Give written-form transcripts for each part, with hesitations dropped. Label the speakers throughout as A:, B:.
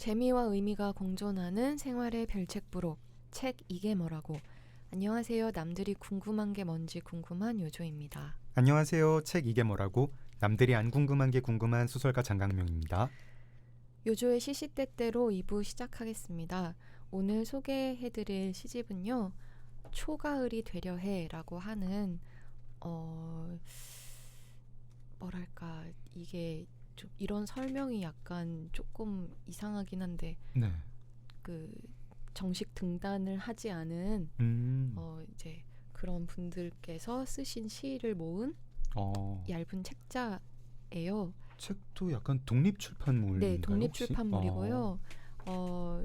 A: 재미와 의미가 공존하는 생활의 별책 부록, 책 이게 뭐라고. 안녕하세요. 남들이 궁금한 게 뭔지 궁금한 요조입니다.
B: 안녕하세요. 책 이게 뭐라고? 남들이 안 궁금한 게 궁금한 소설가 장강명입니다.
A: 요조의 시시때때로 2부 시작하겠습니다. 오늘 소개해드릴 시집은요. 초가을이 되려 해라고 하는 뭐랄까 이게 좀 이런 설명이 약간 조금 이상하긴 한데
B: 네.
A: 그 정식 등단을 하지 않은 이제 그런 분들께서 쓰신 시를 모은 얇은 책자예요.
B: 책도 약간 독립출판물인가요,
A: 네,
B: 혹시?
A: 독립출판물이고요.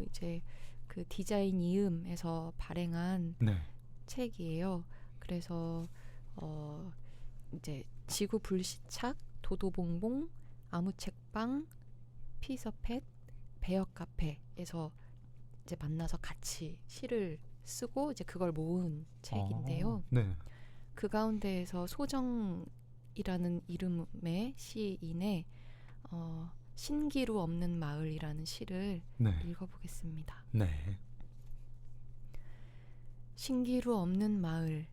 A: 이제 그 디자인 이음에서 발행한
B: 네.
A: 책이에요. 그래서 이제 지구 불시착, 도도봉봉, 아무책방, 피서팻, 배역 카페에서 이제 만나서 같이 시를 쓰고 이제 그걸 모은 책인데요.
B: 네.
A: 그 가운데에서 소정이라는 이름의 시인의 신기루 없는 마을이라는 시를
B: 네.
A: 읽어보겠습니다.
B: 네.
A: 신기루 없는 마을.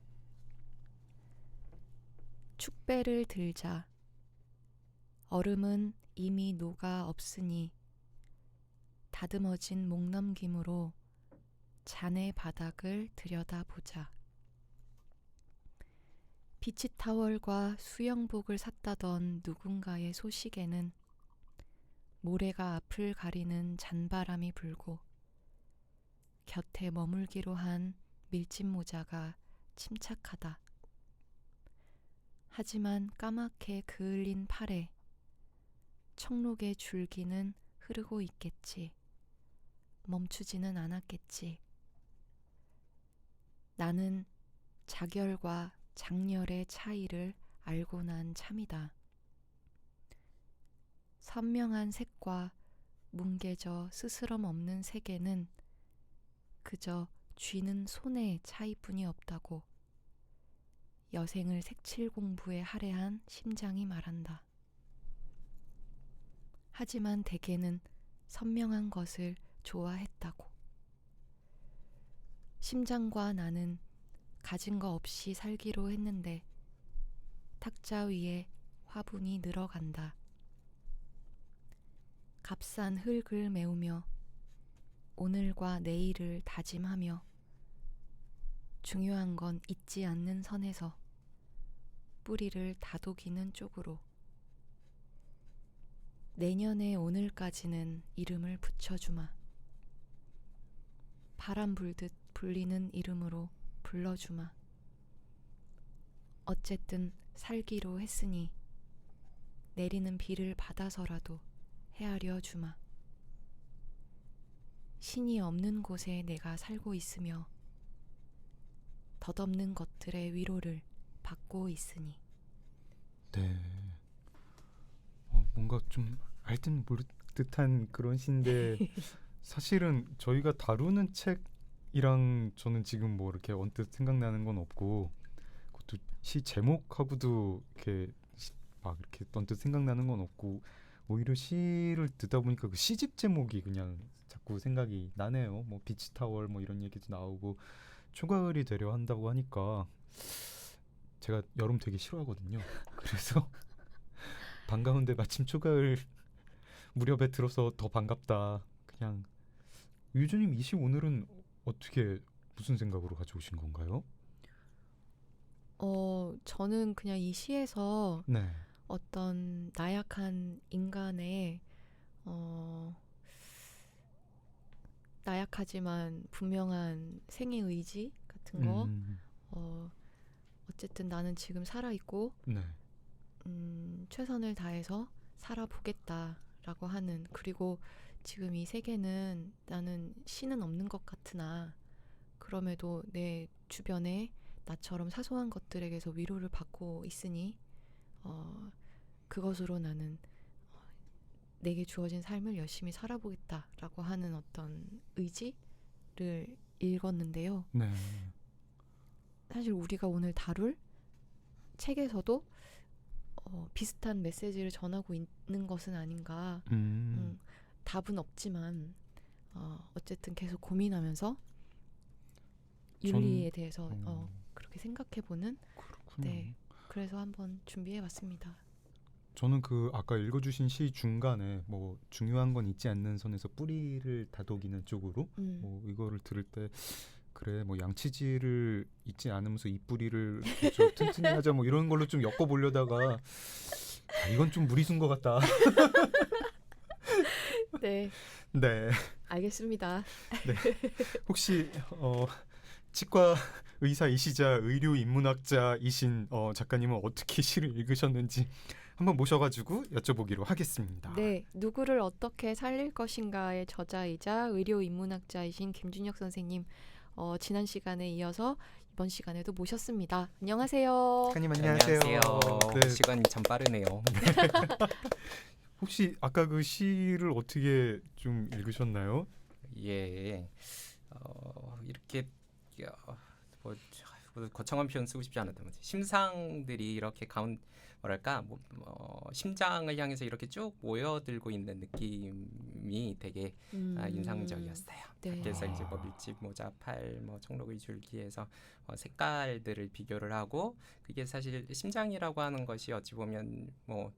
A: 축배를 들자. 얼음은 이미 녹아 없으니 다듬어진 목넘김으로 잔의 바닥을 들여다보자. 비치타월과 수영복을 샀다던 누군가의 소식에는 모래가 앞을 가리는 잔바람이 불고 곁에 머물기로 한 밀짚 모자가 침착하다. 하지만 까맣게 그을린 팔에 청록의 줄기는 흐르고 있겠지. 멈추지는 않았겠지. 나는 자결과 장렬의 차이를 알고 난 참이다. 선명한 색과 뭉개져 스스럼 없는 색에는 그저 쥐는 손의 차이뿐이 없다고 여생을 색칠 공부에 할애한 심장이 말한다. 하지만 대개는 선명한 것을 좋아했다고. 심장과 나는 가진 거 없이 살기로 했는데 탁자 위에 화분이 늘어간다. 값싼 흙을 메우며 오늘과 내일을 다짐하며 중요한 건 잊지 않는 선에서 뿌리를 다독이는 쪽으로 내년의 오늘까지는 이름을 붙여주마. 바람 불듯 불리는 이름으로 불러주마. 어쨌든 살기로 했으니 내리는 비를 받아서라도 헤아려 주마. 신이 없는 곳에 내가 살고 있으며 덧없는 것들의 위로를 받고 있으니.
B: 네. 뭔가 좀 알듯 모를 듯한 그런 시인데 사실은 저희가 다루는 책이랑 저는 지금 뭐 이렇게 언뜻 생각나는 건 없고 그것도 시 제목하고도 이렇게 막 이렇게 언뜻 생각나는 건 없고 오히려 시를 듣다 보니까 그 시집 제목이 그냥 자꾸 생각이 나네요. 뭐 비치타월 뭐 이런 얘기도 나오고 초가을이 되려 한다고 하니까 제가 여름 되게 싫어하거든요. 그래서 반가운데 마침 초가을 무렵에 들어서 더 반갑다. 그냥 유주님 이 시 오늘은 어떻게 무슨 생각으로 가져오신 건가요?
A: 저는 그냥 이 시에서
B: 네.
A: 어떤 나약한 인간의 나약하지만 분명한 생애 의지 같은 거,
B: 음.
A: 어, 어쨌든 나는 지금 살아있고
B: 네.
A: 최선을 다해서 살아보겠다라고 하는, 그리고 지금 이 세계는 나는 신은 없는 것 같으나 그럼에도 내 주변에 나처럼 사소한 것들에게서 위로를 받고 있으니 그것으로 나는 내게 주어진 삶을 열심히 살아보겠다라고 하는 어떤 의지를 읽었는데요.
B: 네.
A: 사실 우리가 오늘 다룰 책에서도 비슷한 메시지를 전하고 있는 것은 아닌가.
B: 음.
A: 답은 없지만 어쨌든 계속 고민하면서
B: 전-
A: 윤리에 대해서
B: 어,
A: 그렇게 생각해보는
B: 그렇군요.
A: 네. 그래서 한번 준비해봤습니다.
B: 저는 그 아까 읽어주신 시 중간에 뭐 중요한 건 잊지 않는 선에서 뿌리를 다독이는 쪽으로 뭐 이거를 들을 때 그래 뭐 양치질을 잊지 않으면서 이 뿌리를 이렇게 좀 튼튼히 하자 뭐 이런 걸로 좀 엮어보려다가 이건 좀 무리수인 것 같다.
A: 네,
B: 네.
A: 알겠습니다.
B: 혹시 치과 의사이시자 의료 인문학자이신 작가님은 어떻게 시를 읽으셨는지 한번 모셔가지고 여쭤보기로 하겠습니다.
A: 네, 누구를 어떻게 살릴 것인가의 저자이자 의료 인문학자이신 김준혁 선생님 지난 시간에 이어서 이번 시간에도 모셨습니다. 안녕하세요.
B: 작가님 안녕하세요. 네,
C: 시간이 참 빠르네요.
B: 혹시 아까 그 시를 어떻게 좀 읽으셨나요?
C: 예, 이렇게 뭐 거창한 표현 쓰고 싶지 않았던 거지. 심상들이 이렇게 뭐랄까 심장을 향해서 이렇게 쭉 모여들고 있는 느낌이 되게 인상적이었어요.
A: 네.
C: 그래서 이제 뭐 밀짚 모자, 팔, 뭐 청록의 줄기에서 색깔들을 비교를 하고 그게 사실 심장이라고 하는 것이 어찌 보면 뭐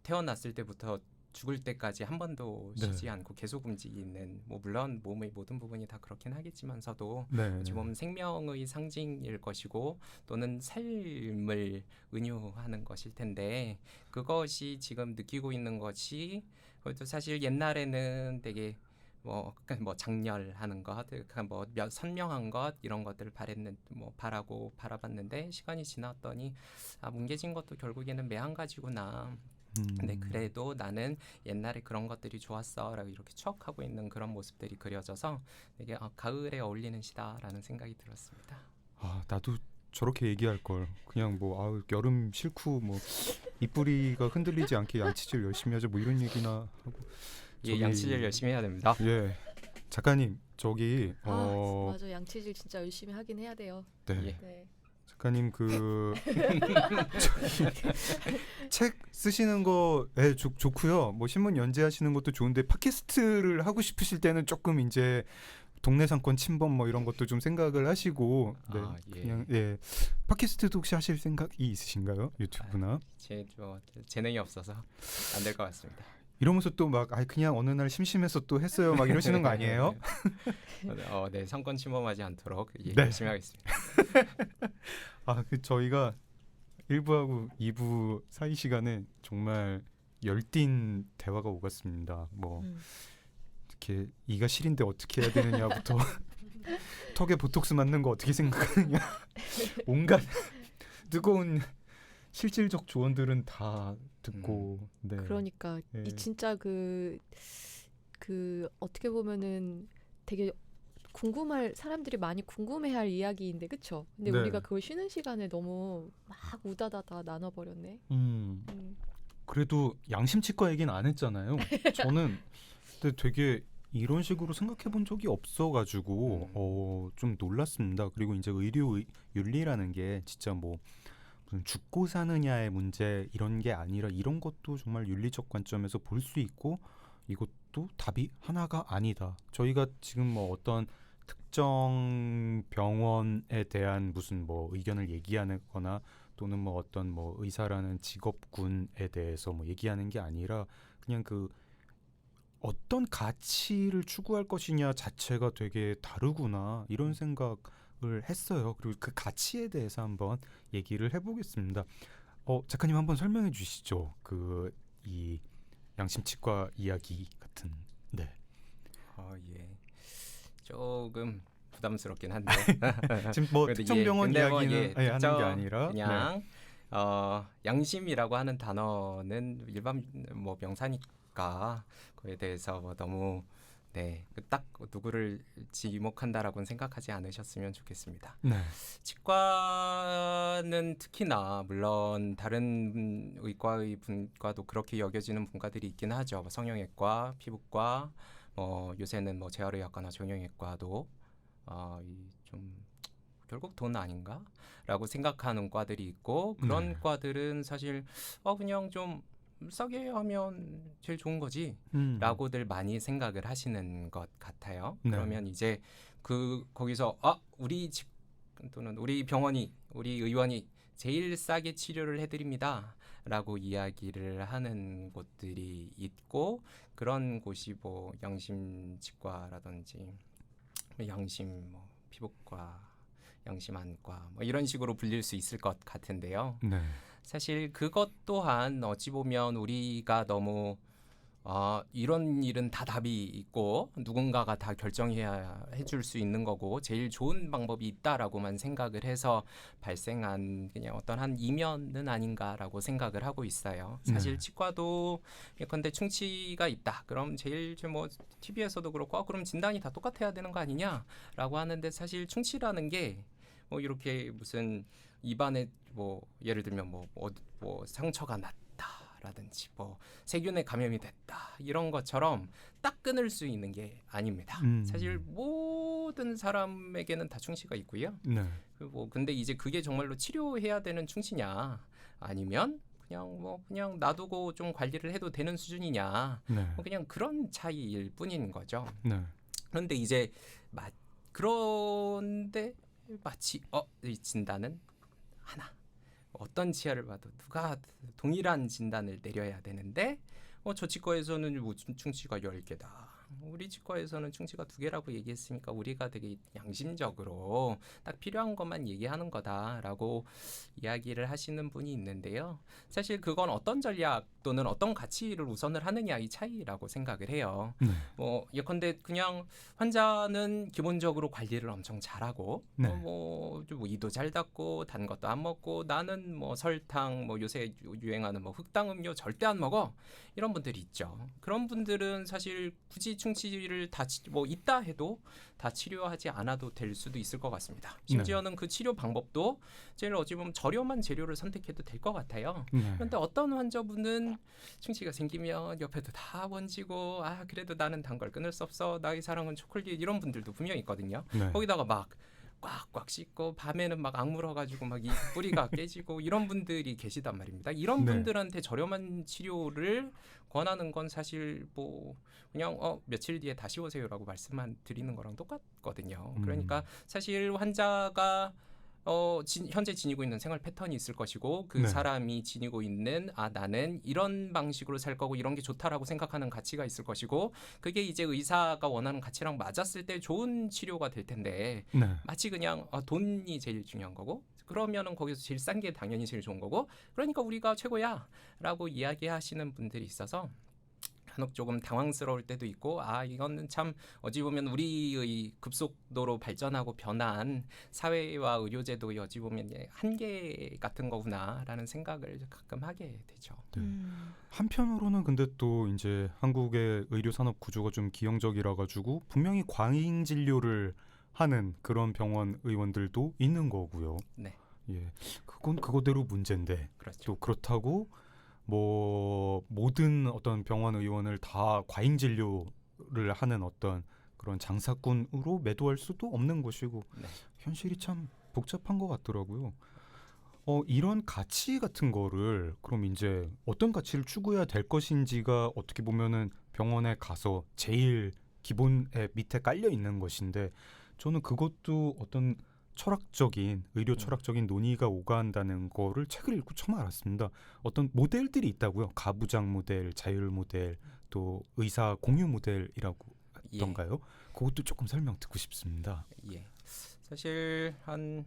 C: 태어났을 때부터 죽을 때까지 한 번도
B: 네.
C: 쉬지 않고 계속 움직이는 뭐 물론 몸의 모든 부분이 다 그렇긴 하겠지만서도
B: 네.
C: 어찌 보면 생명의 상징일 것이고 또는 삶을 은유하는 것일 텐데 그것이 지금 느끼고 있는 것이 그것도 사실 옛날에는 되게 뭐 장렬하는 것, 뭐 선명한 것 이런 것들을 바라고 바라봤는데 시간이 지났더니 뭉개진 것도 결국에는 매한가지구나. 근데 그래도 나는 옛날에 그런 것들이 좋았어라고 이렇게 추억하고 있는 그런 모습들이 그려져서 되게 가을에 어울리는 시다라는 생각이 들었습니다.
B: 나도 저렇게 얘기할 걸. 그냥 뭐 여름 싫고 뭐 이뿌리가 흔들리지 않게 양치질 열심히 하자 뭐 이런 얘기나 하고.
C: 예, 양치질 열심히 해야 됩니다.
B: 예, 작가님 저기
A: 맞아, 양치질 진짜 열심히 하긴 해야 돼요.
B: 네.
C: 예.
A: 네.
B: 작가님 책 쓰시는 거 좋고요. 뭐 신문 연재하시는 것도 좋은데 팟캐스트를 하고 싶으실 때는 조금 이제 동네 상권 침범 뭐 이런 것도 좀 생각을 하시고
C: 예.
B: 그냥 팟캐스트도 혹시 하실 생각이 있으신가요? 유튜브나
C: 제 재능이 없어서 안 될 것 같습니다.
B: 이러면서 또 막 그냥 어느 날 심심해서 또 했어요 막 이러시는 거 아니에요?
C: 네, 상권 침범하지 않도록
B: 네.
C: 열심히 하겠습니다.
B: 저희가 1부하고 2부 사이 시간에 정말 열띤 대화가 오갔습니다. 뭐 이렇게 이가 시린데 어떻게 해야 되느냐부터 턱에 보톡스 맞는 거 어떻게 생각하느냐 온갖 뜨거운 실질적 조언들은 다 듣고 네.
A: 그러니까
B: 네.
A: 이 진짜 그 어떻게 보면은 되게 사람들이 많이 궁금해할 이야기인데 그쵸? 근데
B: 네.
A: 우리가 그걸 쉬는 시간에 너무 막 우다다다 나눠버렸네.
B: 그래도 양심치과 얘기는 안 했잖아요. 저는 근데 되게 이런 식으로 생각해 본 적이 없어가지고 좀 놀랐습니다. 그리고 이제 의료 윤리라는 게 진짜 뭐 무슨 죽고 사느냐의 문제 이런 게 아니라 이런 것도 정말 윤리적 관점에서 볼 수 있고 이것도 답이 하나가 아니다. 저희가 지금 뭐 어떤 특정 병원에 대한 무슨 뭐 의견을 얘기하거나 또는 뭐 어떤 뭐 의사라는 직업군에 대해서 뭐 얘기하는 게 아니라 그냥 그 어떤 가치를 추구할 것이냐 자체가 되게 다르구나 이런 생각을 했어요. 그리고 그 가치에 대해서 한번 얘기를 해보겠습니다. 작가님 한번 설명해 주시죠. 이 양심치과 이야기 같은. 네.
C: 예. 조금 부담스럽긴 한데
B: 지금 뭐
C: 그래도
B: 특정 병원
C: 근데
B: 이야기는 하는 게 아니라
C: 그냥 양심이라고 하는 단어는 일반 뭐 명사니까 그에 대해서 뭐 너무 딱 누구를 지목한다라고는 생각하지 않으셨으면 좋겠습니다.
B: 네.
C: 치과는 특히나 물론 다른 의과의 분과도 그렇게 여겨지는 분과들이 있긴 하죠. 뭐 성형외과, 피부과, 요새는 뭐 재활의학과나 정형외과도 좀 결국 돈 아닌가라고 생각하는 과들이 있고 그런
B: 네.
C: 과들은 사실 그냥 좀 싸게 하면 제일 좋은 거지. 라고들 많이 생각을 하시는 것 같아요.
B: 네.
C: 그러면 이제 거기서 우리 집 또는 우리 병원이 우리 의원이 제일 싸게 치료를 해드립니다. 라고 이야기를 하는 곳들이 있고 그런 곳이 뭐 영심치과라든지 영심 뭐 피부과, 영심안과 뭐 이런 식으로 불릴 수 있을 것 같은데요.
B: 네.
C: 사실 그것 또한 어찌 보면 우리가 너무 이런 일은 다 답이 있고 누군가가 다 결정해야 해줄 수 있는 거고 제일 좋은 방법이 있다라고만 생각을 해서 발생한 그냥 어떤 한 이면은 아닌가라고 생각을 하고 있어요. 사실
B: 네.
C: 치과도 예컨대 충치가 있다. 그럼 제일 뭐 TV에서도 그렇고 그럼 진단이 다 똑같아야 되는 거 아니냐라고 하는데 사실 충치라는 게 뭐 이렇게 무슨 입안에 뭐 예를 들면 뭐 상처가 났다라든지 뭐 세균에 감염이 됐다 이런 것처럼 딱 끊을 수 있는 게 아닙니다. 사실 모든 사람에게는 다 충치가 있고요.
B: 네.
C: 그리고 근데 이제 그게 정말로 치료해야 되는 충치냐 아니면 그냥 놔두고 좀 관리를 해도 되는 수준이냐
B: 네.
C: 그냥 그런 차이일 뿐인 거죠.
B: 네.
C: 그런데 이제 그런데 마치 이 진단은 하나 어떤 치아를 봐도 누가 동일한 진단을 내려야 되는데 저 치과에서는 무슨 충치가 10개다. 우리 치과에서는 충치가 2개라고 얘기했으니까 우리가 되게 양심적으로 딱 필요한 것만 얘기하는 거다라고 이야기를 하시는 분이 있는데요. 사실 그건 어떤 전략 또는 어떤 가치를 우선을 하느냐 이 차이라고 생각을 해요.
B: 네.
C: 예컨대 그냥 환자는 기본적으로 관리를 엄청 잘하고
B: 네.
C: 좀 이도 잘 닦고 단 것도 안 먹고 나는 뭐 설탕 요새 유행하는 흑당 음료 절대 안 먹어 이런 분들이 있죠. 그런 분들은 사실 굳이 충치를 다 있다 해도 다 치료하지 않아도 될 수도 있을 것 같습니다. 심지어는 그 치료 방법도 제일 어찌 보면 저렴한 재료를 선택해도 될 것 같아요.
B: 네.
C: 그런데 어떤 환자분은 충치가 생기면 옆에도 다 번지고 그래도 나는 단 걸 끊을 수 없어 나의 사랑은 초콜릿 이런 분들도 분명히 있거든요.
B: 네.
C: 거기다가 막 꽉꽉 씻고 밤에는 막 악물어가지고 막 이 뿌리가 깨지고 이런 분들이 계시단 말입니다. 이런
B: 네.
C: 분들한테 저렴한 치료를 권하는 건 사실 그냥 며칠 뒤에 다시 오세요라고 말씀만 드리는 거랑 똑같거든요. 그러니까 사실 환자가 현재 지니고 있는 생활 패턴이 있을 것이고 그
B: 네.
C: 사람이 지니고 있는 나는 이런 방식으로 살 거고 이런 게 좋다라고 생각하는 가치가 있을 것이고 그게 이제 의사가 원하는 가치랑 맞았을 때 좋은 치료가 될 텐데
B: 네.
C: 마치 그냥 돈이 제일 중요한 거고 그러면은 거기서 제일 싼 게 당연히 제일 좋은 거고 그러니까 우리가 최고야 라고 이야기하시는 분들이 있어서 간혹 조금 당황스러울 때도 있고 이거는 참 어찌 보면 우리의 급속도로 발전하고 변한 사회와 의료제도의 어찌 보면 한계 같은 거구나라는 생각을 가끔 하게 되죠.
B: 네. 한편으로는 근데 또 이제 한국의 의료 산업 구조가 좀 기형적이라 가지고 분명히 과잉 진료를 하는 그런 병원 의원들도 있는 거고요.
C: 네.
B: 예. 그건 그거대로 문제인데
C: 그렇죠.
B: 또 그렇다고 모든 어떤 병원 의원을 다 과잉 진료를 하는 어떤 그런 장사꾼으로 매도할 수도 없는 것이고
C: 네.
B: 현실이 참 복잡한 것 같더라고요. 이런 가치 같은 거를 그럼 이제 어떤 가치를 추구해야 될 것인지가 어떻게 보면은 병원에 가서 제일 기본에 밑에 깔려 있는 것인데 저는 그것도 어떤 의료 철학적인 논의가 오가한다는 거를 책을 읽고 처음 알았습니다. 어떤 모델들이 있다고요. 가부장 모델, 자율 모델, 또 의사 공유 모델이라고 했던가요? 그것도 조금 설명 듣고 싶습니다.
C: 예. 사실 한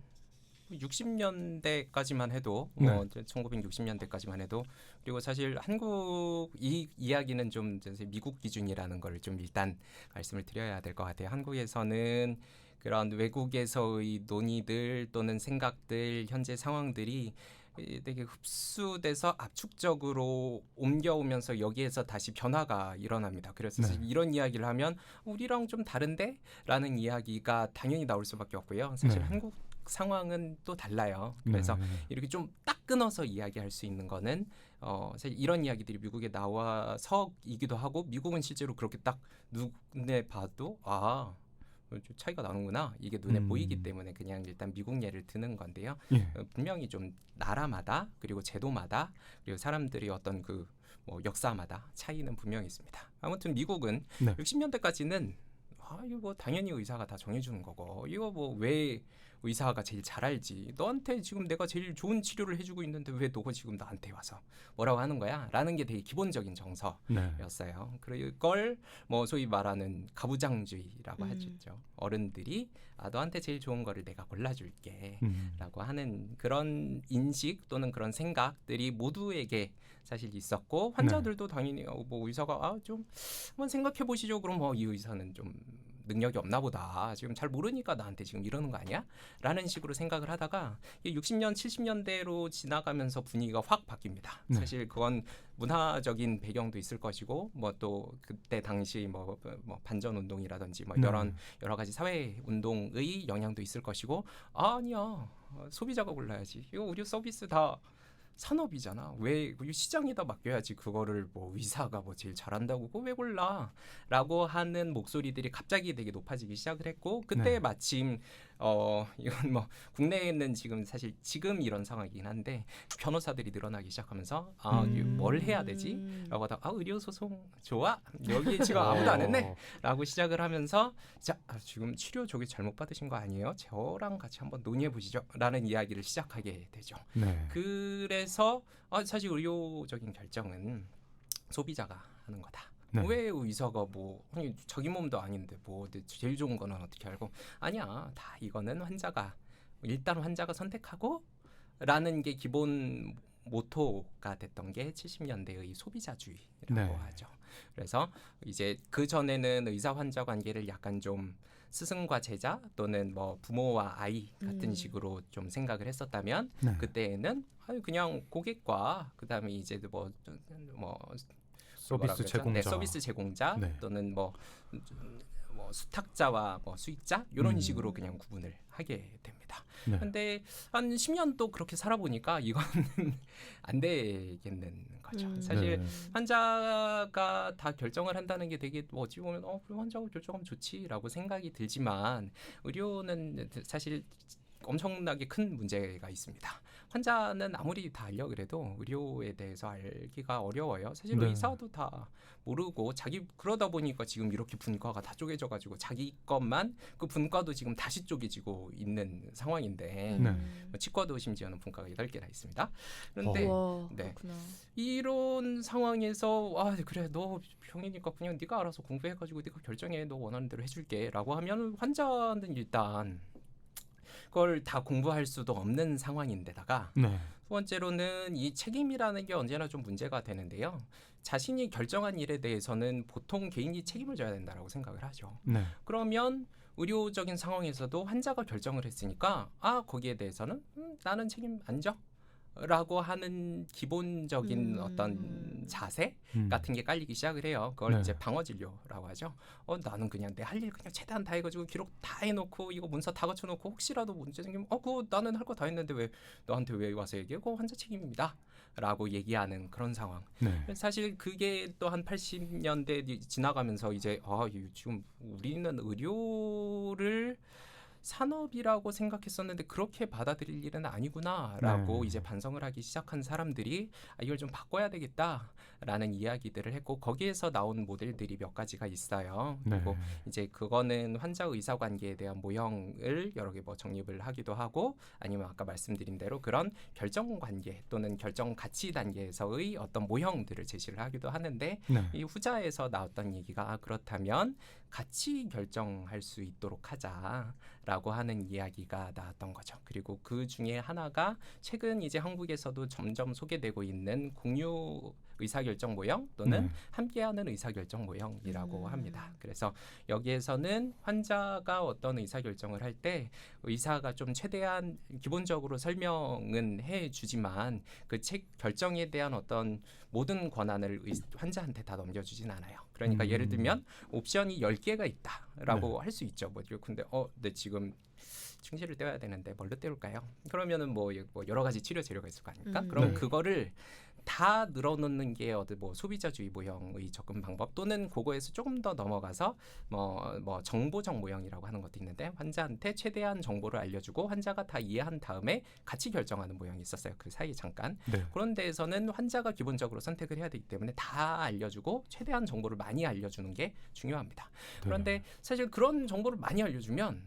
C: 60년대까지만 해도
B: 네.
C: 1960년대까지만 해도 그리고 사실 한국 이 이야기는 좀 미국 기준이라는 걸 좀 일단 말씀을 드려야 될 것 같아요. 한국에서는 그런 외국에서의 논의들 또는 생각들, 현재 상황들이 되게 흡수돼서 압축적으로 옮겨오면서 여기에서 다시 변화가 일어납니다. 그래서
B: 네.
C: 이런 이야기를 하면 우리랑 좀 다른데? 라는 이야기가 당연히 나올 수밖에 없고요. 사실
B: 네.
C: 한국 상황은 또 달라요. 그래서
B: 네.
C: 이렇게 좀 딱 끊어서 이야기할 수 있는 거는 사실 이런 이야기들이 미국에 나와서이기도 하고 미국은 실제로 그렇게 딱 눈에 봐도 좀 차이가 나는구나. 이게 눈에
B: 음.
C: 보이기 때문에 그냥 일단 미국 예를 드는 건데요.
B: 예.
C: 분명히 좀 나라마다 그리고 제도마다 그리고 사람들이 어떤 그 뭐 역사마다 차이는 분명히 있습니다. 아무튼 미국은
B: 네.
C: 60년대까지는 이거 뭐 당연히 의사가 다 정해주는 거고 이거 뭐 왜 의사가 제일 잘 알지 너한테 지금 내가 제일 좋은 치료를 해주고 있는데 왜 너가 지금 나한테 와서 뭐라고 하는 거야 라는 게 되게 기본적인 정서였어요.
B: 네.
C: 그걸 뭐 소위 말하는 가부장주의라고 하죠. 어른들이 너한테 제일 좋은 거를 내가 골라줄게 라고 하는 그런 인식 또는 그런 생각들이 모두에게 사실 있었고 환자들도 당연히 뭐 의사가 좀 한번 생각해 보시죠. 그럼 이 의사는 좀 능력이 없나 보다. 지금 잘 모르니까 나한테 지금 이러는 거 아니야? 라는 식으로 생각을 하다가 60년, 70년대로 지나가면서 분위기가 확 바뀝니다.
B: 네.
C: 사실 그건 문화적인 배경도 있을 것이고 뭐 또 그때 당시 뭐 반전 운동이라든지 뭐
B: 네.
C: 여러 가지 사회 운동의 영향도 있을 것이고 아니야. 소비자가 골라야지. 이거 의료 서비스 다 산업이잖아. 왜 시장에다 맡겨야지 그거를 뭐 의사가 뭐 제일 잘한다고 그거 왜 골라? 라고 하는 목소리들이 갑자기 되게 높아지기 시작을 했고 그때
B: 네.
C: 마침 이건 뭐 국내에는 지금 이런 상황이긴 한데 변호사들이 늘어나기 시작하면서 이게 뭘 해야 되지? 라고 하다가 의료소송 좋아? 여기 지금 아무도 안 했네? 라고 시작을 하면서 자 지금 치료 저기 잘못 받으신 거 아니에요? 저랑 같이 한번 논의해 보시죠 라는 이야기를 시작하게 되죠.
B: 네.
C: 그래서 사실 의료적인 결정은 소비자가 하는 거다.
B: 네.
C: 왜 의사가 아니 자기 몸도 아닌데 제일 좋은 거는 어떻게 알고 아니야 다 이거는 일단 환자가 선택하고 라는 게 기본 모토가 됐던 게 70년대의 소비자주의라고
B: 네.
C: 하죠. 그래서 이제 그 전에는 의사 환자 관계를 약간 좀 스승과 제자 또는 뭐 부모와 아이 같은 식으로 좀 생각을 했었다면
B: 네.
C: 그때는 그냥 고객과 그다음에 이제 뭐
B: 서비스 제공자.
C: 네, 서비스 제공자
B: 네.
C: 또는 뭐 수탁자와 수익자 이런 식으로 그냥 구분을 하게 됩니다.
B: 네.
C: 근데 한 10년 또 그렇게 살아보니까 이거는 안 되겠는 거죠. 사실
B: 네.
C: 환자가 다 결정을 한다는 게 되게 어찌 보면 그럼 환자가 결정하면 좋지라고 생각이 들지만 의료는 사실 엄청나게 큰 문제가 있습니다. 환자는 아무리 다 알려 그래도 의료에 대해서 알기가 어려워요. 사실
B: 네.
C: 의사도 다 모르고 그러다 보니까 지금 이렇게 분과가 다 쪼개져 가지고 자기 것만 그 분과도 지금 다시 쪼개지고 있는 상황인데
B: 네.
C: 치과도 심지어는 분과가 8개나 있습니다. 그런데
A: 와,
C: 네.
A: 그렇구나.
C: 이런 상황에서 그래 너 병이니까 그냥 네가 알아서 공부해가지고 네가 결정해 너 원하는 대로 해줄게라고 하면 환자는 일단 그걸 다 공부할 수도 없는 상황인데다가
B: 네.
C: 두 번째로는 이 책임이라는 게 언제나 좀 문제가 되는데요. 자신이 결정한 일에 대해서는 보통 개인이 책임을 져야 된다라고 생각을 하죠.
B: 네.
C: 그러면 의료적인 상황에서도 환자가 결정을 했으니까 거기에 대해서는 나는 책임 안 져. 라고 하는 기본적인 어떤 자세 같은 게 깔리기 시작을 해요. 그걸
B: 네.
C: 이제 방어 진료라고 하죠. 나는 그냥 내 할 일 그냥 최대한 다 해가지고 기록 다 해놓고 이거 문서 다 거쳐놓고 혹시라도 문제 생기면 그거 나는 할 거 다 했는데 왜 너한테 왜 와서 얘기해? 그거 환자 책임입니다. 라고 얘기하는 그런 상황.
B: 네.
C: 사실 그게 또 한 80년대 지나가면서 이제 지금 우리는 의료를 산업이라고 생각했었는데 그렇게 받아들일 일은 아니구나라고
B: 네.
C: 이제 반성을 하기 시작한 사람들이 이걸 좀 바꿔야 되겠다라는 이야기들을 했고 거기에서 나온 모델들이 몇 가지가 있어요.
B: 네.
C: 그리고 이제 그거는 환자 의사 관계에 대한 모형을 여러 개 정립을 하기도 하고 아니면 아까 말씀드린 대로 그런 결정 관계 또는 결정 가치 단계에서의 어떤 모형들을 제시를 하기도 하는데
B: 네.
C: 이 후자에서 나왔던 얘기가 그렇다면 같이 결정할 수 있도록 하자라고 하는 이야기가 나왔던 거죠. 그리고 그 중에 하나가 최근 이제 한국에서도 점점 소개되고 있는 공유 의사결정 모형 또는
B: 네.
C: 함께하는 의사결정 모형이라고 합니다. 그래서 여기에서는 환자가 어떤 의사결정을 할 때 의사가 좀 최대한 기본적으로 설명은 해주지만 그 결정에 대한 어떤 모든 권한을 환자한테 다 넘겨주진 않아요. 그러니까 예를 들면 옵션이 10개가 있다라고 할 수 있죠. 근데 네 지금 충치를 떼어야 되는데 뭘로 떼울까요? 그러면은 뭐 여러 가지 치료 재료가 있을 거 아닙니까? 그럼 그거를 다 늘어놓는 게 뭐 소비자주의 모형의 접근 방법 또는 그거에서 조금 더 넘어가서 뭐 정보적 모형이라고 하는 것도 있는데 환자한테 최대한 정보를 알려주고 환자가 다 이해한 다음에 같이 결정하는 모형이 있었어요. 그 사이에 잠깐.
B: 네.
C: 그런 데에서는 환자가 기본적으로 선택을 해야 되기 때문에 다 알려주고 최대한 정보를 많이 알려주는 게 중요합니다. 그런데 사실 그런 정보를 많이 알려주면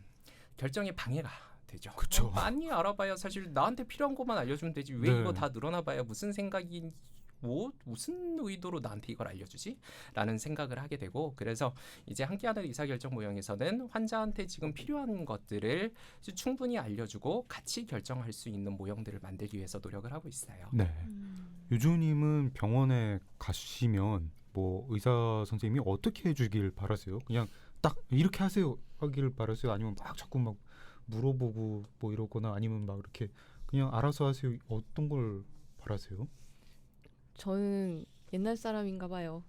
C: 결정에 방해가 되죠.
B: 그쵸.
C: 많이 알아봐야 사실 나한테 필요한 것만 알려주면 되지 왜
B: 네.
C: 이거 다 늘어나봐야 무슨 생각이 무슨 의도로 나한테 이걸 알려주지? 라는 생각을 하게 되고 그래서 이제 함께하는 의사결정 모형에서는 환자한테 지금 필요한 것들을 충분히 알려주고 같이 결정할 수 있는 모형들을 만들기 위해서 노력을 하고 있어요.
B: 네. 유주님은 병원에 가시면 뭐 의사 선생님이 어떻게 해주길 바라세요? 그냥 딱 이렇게 하세요 하길 바라세요? 아니면 막 자꾸 막 물어보고 뭐 이러거나 아니면 막 이렇게 그냥 알아서 하세요? 어떤 걸 바라세요?
A: 저는 옛날 사람인가 봐요.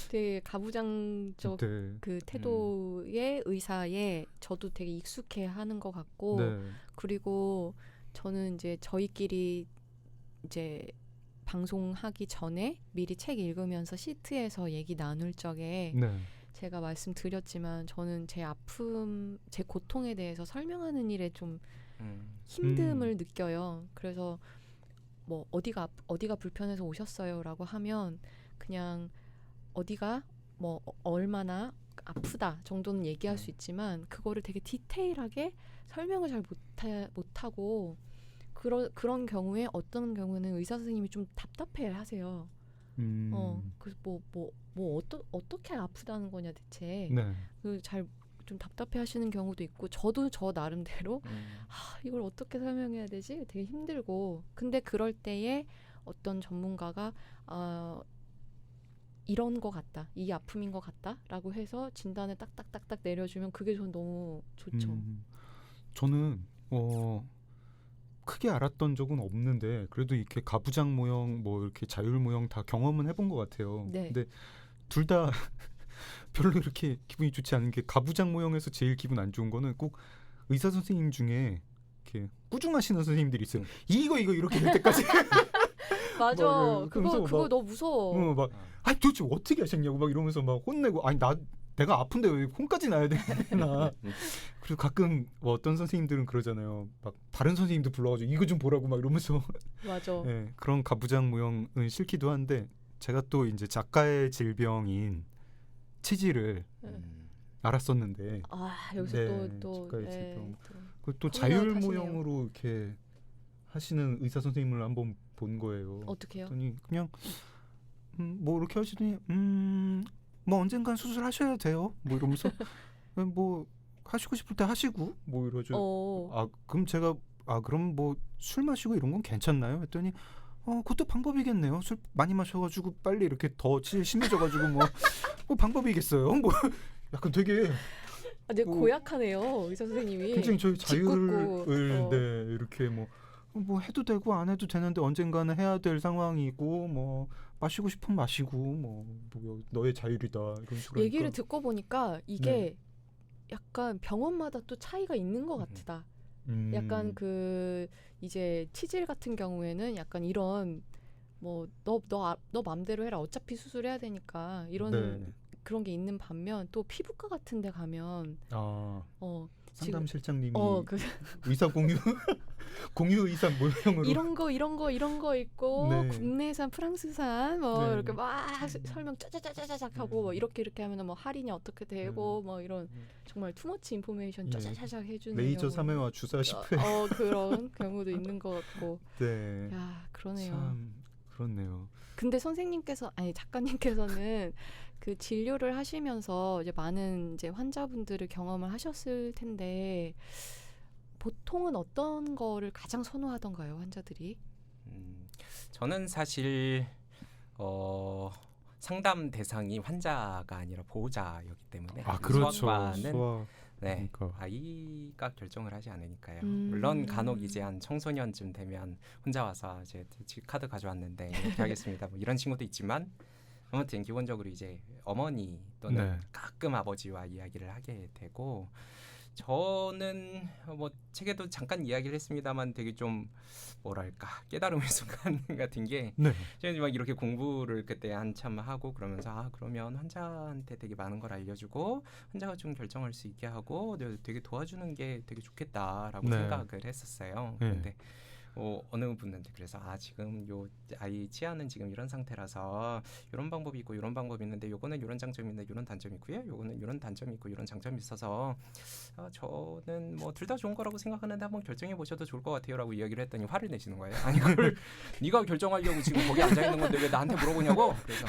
A: 되게 가부장적
B: 네.
A: 그 태도의 의사에 저도 되게 익숙해하는 것 같고
B: 네.
A: 그리고 저는 이제 저희끼리 이제 방송하기 전에 미리 책 읽으면서 시트에서 얘기 나눌 적에
B: 네.
A: 제가 말씀드렸지만 저는 제 아픔, 제 고통에 대해서 설명하는 일에 좀 힘듦을 느껴요. 그래서 뭐 어디가 불편해서 오셨어요라고 하면 그냥 어디가 뭐 얼마나 아프다 정도는 얘기할 수 있지만 그거를 되게 디테일하게 설명을 잘 못하고 그런 경우에 어떤 경우는 의사 선생님이 좀 답답해 하세요. 그래서 어떻게 아프다는 거냐 대체.
B: 네.
A: 잘 좀 답답해 하시는 경우도 있고 저도 저 나름대로 이걸 어떻게 설명해야 되지? 되게 힘들고 근데 그럴 때에 어떤 전문가가 이런 거 같다. 이 아픔인 것 같다. 라고 해서 진단을 딱딱딱딱 내려주면 그게 전 너무 좋죠.
B: 저는 크게 알았던 적은 없는데 그래도 이렇게 가부장 모형 뭐 이렇게 자율 모형 다 경험은 해본 것 같아요.
A: 네.
B: 근데 둘 다 별로 이렇게 기분이 좋지 않은 게 가부장 모형에서 제일 기분 안 좋은 거는 꼭 의사 선생님 중에 이렇게 꾸중하시는 선생님들이 있어요. 이거 이렇게 될 때까지
A: 맞아.
B: 막
A: 그거
B: 막,
A: 너무 무서워.
B: 막 도대체 어떻게 하셨냐고 막 이러면서 막 혼내고 내가 아픈데 왜 혼까지 나야 되나. 그리고 가끔 뭐 어떤 선생님들은 그러잖아요. 막 다른 선생님도 불러가지고 이거 좀 보라고 막 이러면서
A: 맞아.
B: 네, 그런 가부장 모형은 싫기도 한데 제가 또 이제 작가의 질병인 치질을 알았었는데
A: 여기서
B: 네,
A: 또
B: 작가의 질병. 또
A: 코미디언
B: 자율
A: 하시네요.
B: 모형으로 이렇게 하시는 의사 선생님을 한번 본 거예요.
A: 어떻게요?
B: 그랬더니 그냥 뭐 이렇게 하시더니 뭐 언젠간 수술하셔야 돼요. 뭐 이러면서 뭐 하시고 싶을 때 하시고 뭐 이러죠. 그럼 제가 그럼 뭐 술 마시고 이런 건 괜찮나요? 했더니 그것도 방법이겠네요. 술 많이 마셔가지고 빨리 이렇게 더 심해져가지고 뭐 방법이겠어요. 뭐 약간 되게
A: 되게 고약하네요 의사 선생님이.
B: 굉장히 저희
A: 짓궂고,
B: 자율을 네, 이렇게 뭐 해도 되고 안 해도 되는데 언젠가는 해야 될 상황이고 뭐 마시고 싶으면 마시고 뭐 너의 자율이다 이런 식으로
A: 얘기를
B: 하니까.
A: 듣고 보니까 이게 약간 병원마다 또 차이가 있는 것 같다. 약간 그 이제 치질 같은 경우에는 약간 이런 뭐 너 맘대로 해라 어차피 수술해야 되니까 이런 그런 게 있는 반면 또 피부과 같은 데 가면
B: 상담 실장님이 의사 공유 의사 모형으로
A: 이런 거 있고
B: 네.
A: 국내산 프랑스산 뭐
B: 네.
A: 이렇게 막 설명 짜자자자작 하고 뭐 이렇게 하면은 뭐 할인이 어떻게 되고 뭐 이런 정말 투머치 인포메이션 짜자자작 해주는
B: 레이저
A: 경우.
B: 3회와 주사 10회
A: 그런 경우도 있는 것 같고.
B: 네.
A: 야 그러네요.
B: 참 그렇네요.
A: 근데 작가님께서는 그 진료를 하시면서 이제 많은 이제 환자분들을 경험을 하셨을 텐데 보통은 어떤 거를 가장 선호하던가요, 환자들이?
C: 저는 사실 상담 대상이 환자가 아니라 보호자였기 때문에
B: 그렇죠.
C: 수학과는 네,
B: 그러니까.
C: 아이가 결정을 하지 않으니까요. 물론 간혹 이제 한 청소년쯤 되면 혼자 와서 이제 카드 가져왔는데 이렇게 하겠습니다. 뭐 이런 친구도 있지만 아무튼 기본적으로 이제 어머니 또는 가끔 아버지와 이야기를 하게 되고 저는 뭐 책에도 잠깐 이야기를 했습니다만 되게 좀 뭐랄까 깨달음의 순간 같은 게
B: 네.
C: 저는 막 이렇게 공부를 그때 한참 하고 그러면서 그러면 환자한테 되게 많은 걸 알려주고 환자가 좀 결정할 수 있게 하고 되게 도와주는 게 되게 좋겠다라고
B: 네.
C: 생각을 했었어요.
B: 네.
C: 근데 어느 분한테 그래서 지금 요 아이 치아는 지금 이런 상태라서 이런 방법이 있고 이런 방법이 있는데 요거는 이런 장점이 있는데 이런 단점이 있고요. 요거는 이런 단점이 있고 이런 장점이 있어서 저는 뭐 둘 다 좋은 거라고 생각하는데 한번 결정해 보셔도 좋을 것 같아요라고 이야기를 했더니 화를 내시는 거예요. 아니 그걸 네가 결정하려고 지금 거기 앉아 있는 건데 왜 나한테 물어보냐고. 그래서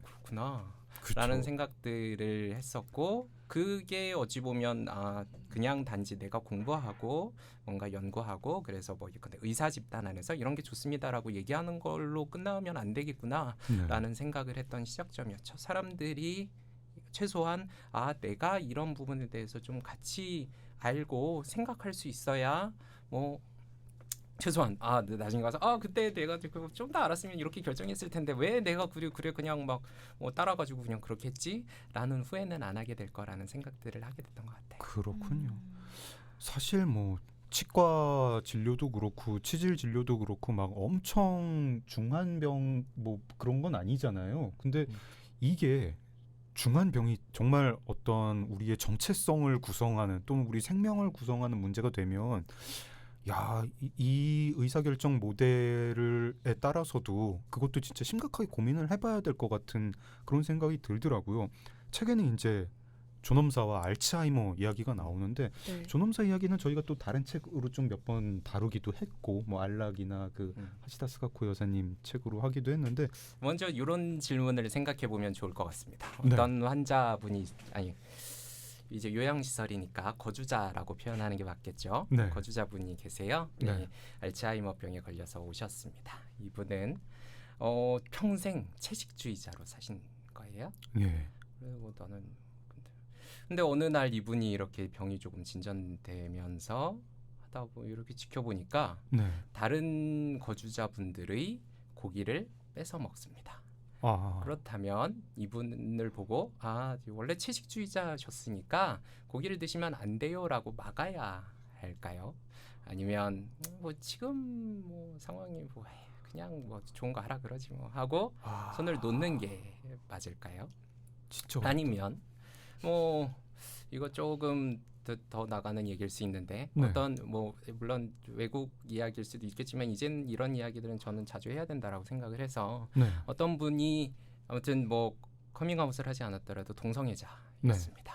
C: 그렇구나.
B: 그쵸.
C: 라는 생각들을 했었고 그게 어찌 보면 그냥 단지 내가 공부하고 뭔가 연구하고 그래서 뭐 의사 집단 안에서 이런 게 좋습니다라고 얘기하는 걸로 끝나면 안 되겠구나라는
B: 네.
C: 생각을 했던 시작점이었죠. 사람들이 최소한 내가 이런 부분에 대해서 좀 같이 알고 생각할 수 있어야 뭐 최소한 나중에 가서 그때 내가 좀 더 알았으면 이렇게 결정했을 텐데 왜 내가 그래 그냥 막 따라가지고 그냥 그렇게 했지라는 후회는 안 하게 될 거라는 생각들을 하게 됐던 것 같아요.
B: 그렇군요. 사실 뭐 치과 진료도 그렇고 치질 진료도 그렇고 막 엄청 중한 병 뭐 그런 건 아니잖아요. 근데 이게 중한 병이 정말 어떤 우리의 정체성을 구성하는 또는 우리 생명을 구성하는 문제가 되면 이 의사결정 모델에 따라서도 그것도 진짜 심각하게 고민을 해봐야 될 것 같은 그런 생각이 들더라고요. 책에는 이제 존엄사와 알츠하이머 이야기가 나오는데
A: 네.
B: 존엄사 이야기는 저희가 또 다른 책으로 좀 몇 번 다루기도 했고 뭐 알락이나 그 하시다 스가코 여사님 책으로 하기도 했는데
C: 먼저 이런 질문을 생각해 보면 좋을 것 같습니다.
B: 네.
C: 어떤 환자분이 이제 요양시설이니까 거주자라고 표현하는 게 맞겠죠.
B: 네.
C: 거주자분이 계세요.
B: 네.
C: 알츠하이머병에 걸려서 오셨습니다. 이분은 평생 채식주의자로 사신 거예요.
B: 예.
C: 그리고 근데 어느 날 이분이 이렇게 병이 조금 진전되면서 하다 보면 이렇게 지켜보니까
B: 네.
C: 다른 거주자분들의 고기를 뺏어 먹습니다. 그렇다면 이분을 보고 원래 채식주의자셨으니까 고기를 드시면 안 돼요라고 막아야 할까요? 아니면 뭐 지금 뭐 상황이 뭐 그냥 뭐 좋은 거 하라 그러지 뭐 하고 손을 놓는 게 맞을까요?
B: 진짜
C: 아니면 뭐 이거 조금 더 나가는 얘기일 수 있는데
B: 네.
C: 어떤 뭐 물론 외국 이야기일 수도 있겠지만 이제는 이런 이야기들은 저는 자주 해야 된다라고 생각을 해서
B: 네.
C: 어떤 분이 아무튼 뭐 커밍아웃을 하지 않았더라도 동성애자였습니다.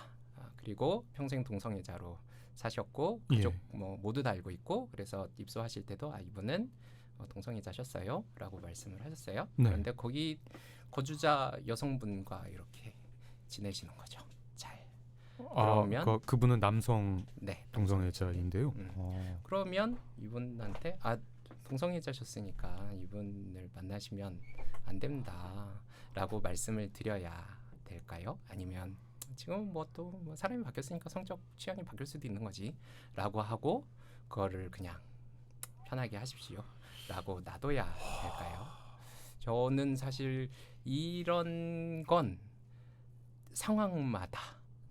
C: 그리고 평생 동성애자로 사셨고 그쪽 뭐 모두 다 알고 있고 그래서 입소하실 때도 이분은 동성애자셨어요라고 말씀을 하셨어요.
B: 네.
C: 그런데 거기 거주자 여성분과 이렇게 지내시는 거죠. 잘. 그러면
B: 그분은 남성
C: 네,
B: 동성애자인데요.
C: 그러면 이분한테 동성애자셨으니까 이분을 만나시면 안 된다라고 말씀을 드려야 될까요? 아니면 지금 뭐 또 사람이 바뀌었으니까 성적 취향이 바뀔 수도 있는 거지라고 하고 그거를 그냥 편하게 하십시오라고 놔둬야 될까요? 저는 사실 이런 건 상황마다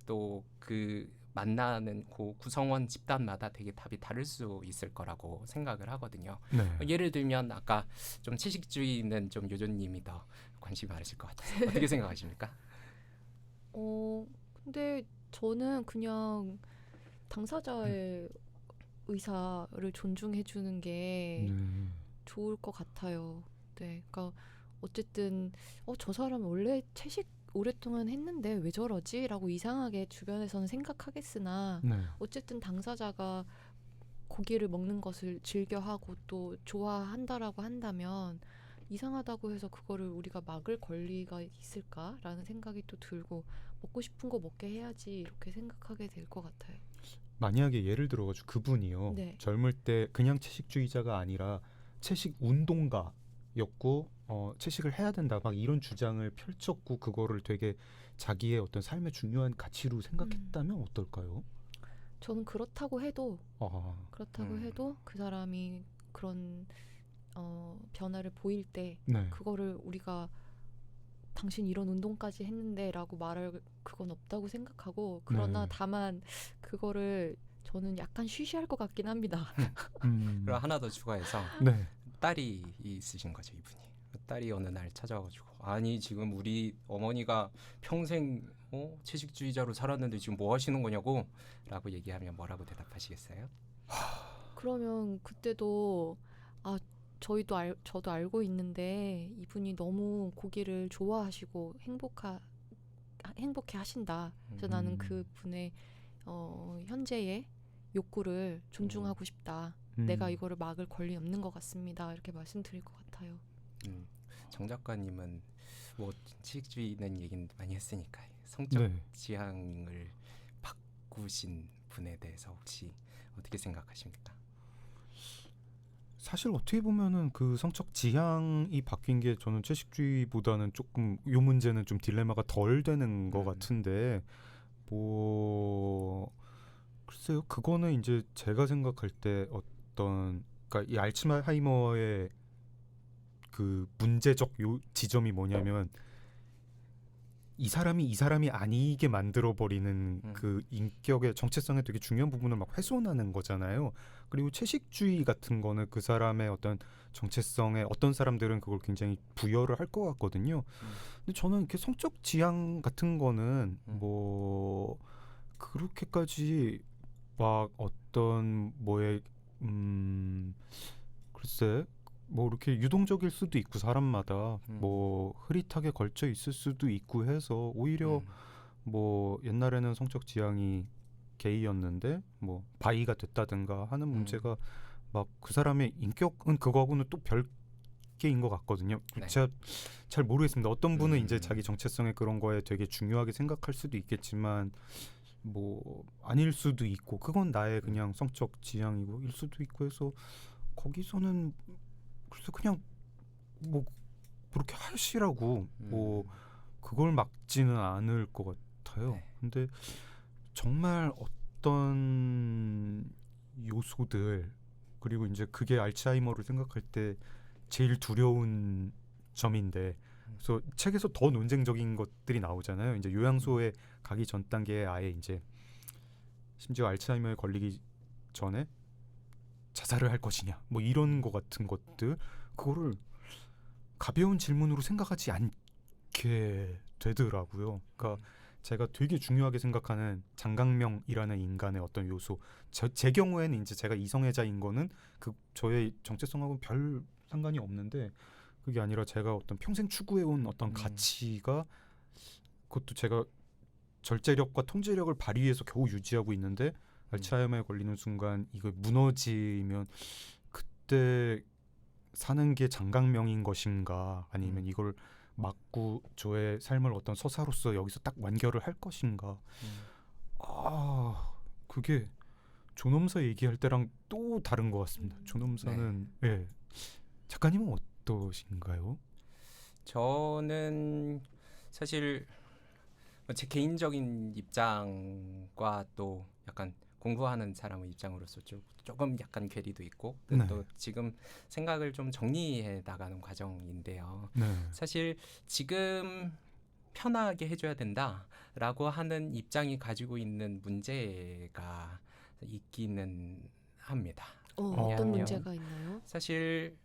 C: 또 그 만나는 구성원 집단마다 되게 답이 다를 수 있을 거라고 생각을 하거든요.
B: 네.
C: 예를 들면 아까 좀 채식주의는 좀 요조님이 더 관심이 많으실 것 같아요. 어떻게 생각하십니까?
A: 근데 저는 그냥 당사자의 의사를 존중해 주는 게 좋을 것 같아요. 네, 그러니까 어쨌든 저 사람 원래 채식 오랫동안 했는데 왜 저러지? 라고 이상하게 주변에서는 생각하겠으나 어쨌든 당사자가 고기를 먹는 것을 즐겨하고 또 좋아한다라고 한다면 이상하다고 해서 그거를 우리가 막을 권리가 있을까라는 생각이 또 들고 먹고 싶은 거 먹게 해야지 이렇게 생각하게 될 것 같아요.
B: 만약에 예를 들어가지고 그분이요. 젊을 때 그냥 채식주의자가 아니라 채식 운동가였고 채식을 해야 된다 막 이런 주장을 펼쳤고 그거를 되게 자기의 어떤 삶의 중요한 가치로 생각했다면 어떨까요?
A: 저는 그렇다고 해도 그 사람이 그런 변화를 보일 때 그거를 우리가 당신 이런 운동까지 했는데라고 말할 그건 없다고 생각하고 그러나
B: 네.
A: 다만 그거를 저는 약간 쉬쉬할 것 같긴 합니다.
C: 그리고 하나 더 추가해서
B: 네.
C: 딸이 있으신 거죠, 이분이. 딸이 어느 날 찾아와가지고 아니 지금 우리 어머니가 평생 채식주의자로 살았는데 지금 뭐 하시는 거냐고 라고 얘기하면 뭐라고 대답하시겠어요?
A: 그러면 그때도 저도 알고 있는데 이분이 너무 고기를 좋아하시고 행복해 하신다. 그래서 나는 그분의 현재의 욕구를 존중하고 싶다. 내가 이거를 막을 권리 없는 것 같습니다. 이렇게 말씀드릴 것 같아요.
C: 정 작가님은 뭐 채식주의는 얘기는 많이 했으니까 성적
B: 네.
C: 지향을 바꾸신 분에 대해서 혹시 어떻게 생각하십니까?
B: 사실 어떻게 보면은 그 성적 지향이 바뀐 게 저는 채식주의보다는 조금 이 문제는 좀 딜레마가 덜 되는 것 같은데 뭐 글쎄요 그거는 이제 제가 생각할 때 어떤 그러니까 이 알츠하이머의 그 문제적 지점이 뭐냐면 이 사람이 아니게 만들어 버리는 그 인격의 정체성의 되게 중요한 부분을 막 훼손하는 거잖아요. 그리고 채식주의 같은 거는 그 사람의 어떤 정체성에 어떤 사람들은 그걸 굉장히 부여를 할 것 같거든요. 근데 저는 이렇게 성적 지향 같은 거는 뭐 그렇게까지 막 어떤 뭐에 글쎄 뭐 이렇게 유동적일 수도 있고 사람마다 뭐 흐릿하게 걸쳐 있을 수도 있고 해서 오히려 뭐 옛날에는 성적 지향이 게이였는데 뭐 바이가 됐다든가 하는 문제가 막 그 사람의 인격은 그거하고는 또 별개인 것 같거든요.
C: 네.
B: 제가 잘 모르겠습니다. 어떤 분은 이제 자기 정체성의 그런 거에 되게 중요하게 생각할 수도 있겠지만 뭐 아닐 수도 있고 그건 나의 그냥 성적 지향이고 일 수도 있고 해서 거기서는 그래서 그냥 뭐 그렇게 하시라고 뭐 그걸 막지는 않을 것 같아요.
C: 네.
B: 근데 정말 어떤 요소들 그리고 이제 그게 알츠하이머를 생각할 때 제일 두려운 점인데 그래서 책에서 더 논쟁적인 것들이 나오잖아요. 이제 요양소에 가기 전 단계에 아예 이제 심지어 알츠하이머에 걸리기 전에 자살을 할 것이냐 뭐 이런 거 같은 것들 그거를 가벼운 질문으로 생각하지 않게 되더라고요. 그러니까 제가 되게 중요하게 생각하는 장강명이라는 인간의 어떤 요소 제 경우에는 이제 제가 이성애자인 거는 그 저의 정체성하고는 별 상관이 없는데 그게 아니라 제가 어떤 평생 추구해온 어떤 가치가 그것도 제가 절제력과 통제력을 발휘해서 겨우 유지하고 있는데 알츠하이머에 걸리는 순간 이거 무너지면 그때 사는 게 장강명인 것인가 아니면 이걸 막고 저의 삶을 어떤 서사로서 여기서 딱 완결을 할 것인가 그게 존엄사 얘기할 때랑 또 다른 것 같습니다. 존엄사는 예. 작가님은 어떠신가요?
C: 저는 사실 제 개인적인 입장과 또 약간 공부하는 사람의 입장으로서 조금 약간 괴리도 있고
B: 네.
C: 또 지금 생각을 좀 정리해 나가는 과정인데요.
B: 네.
C: 사실 지금 편하게 해줘야 된다라고 하는 입장이 가지고 있는 문제가 있기는 합니다.
A: 어떤
C: 왜냐하면
A: 문제가 있나요?
C: 사실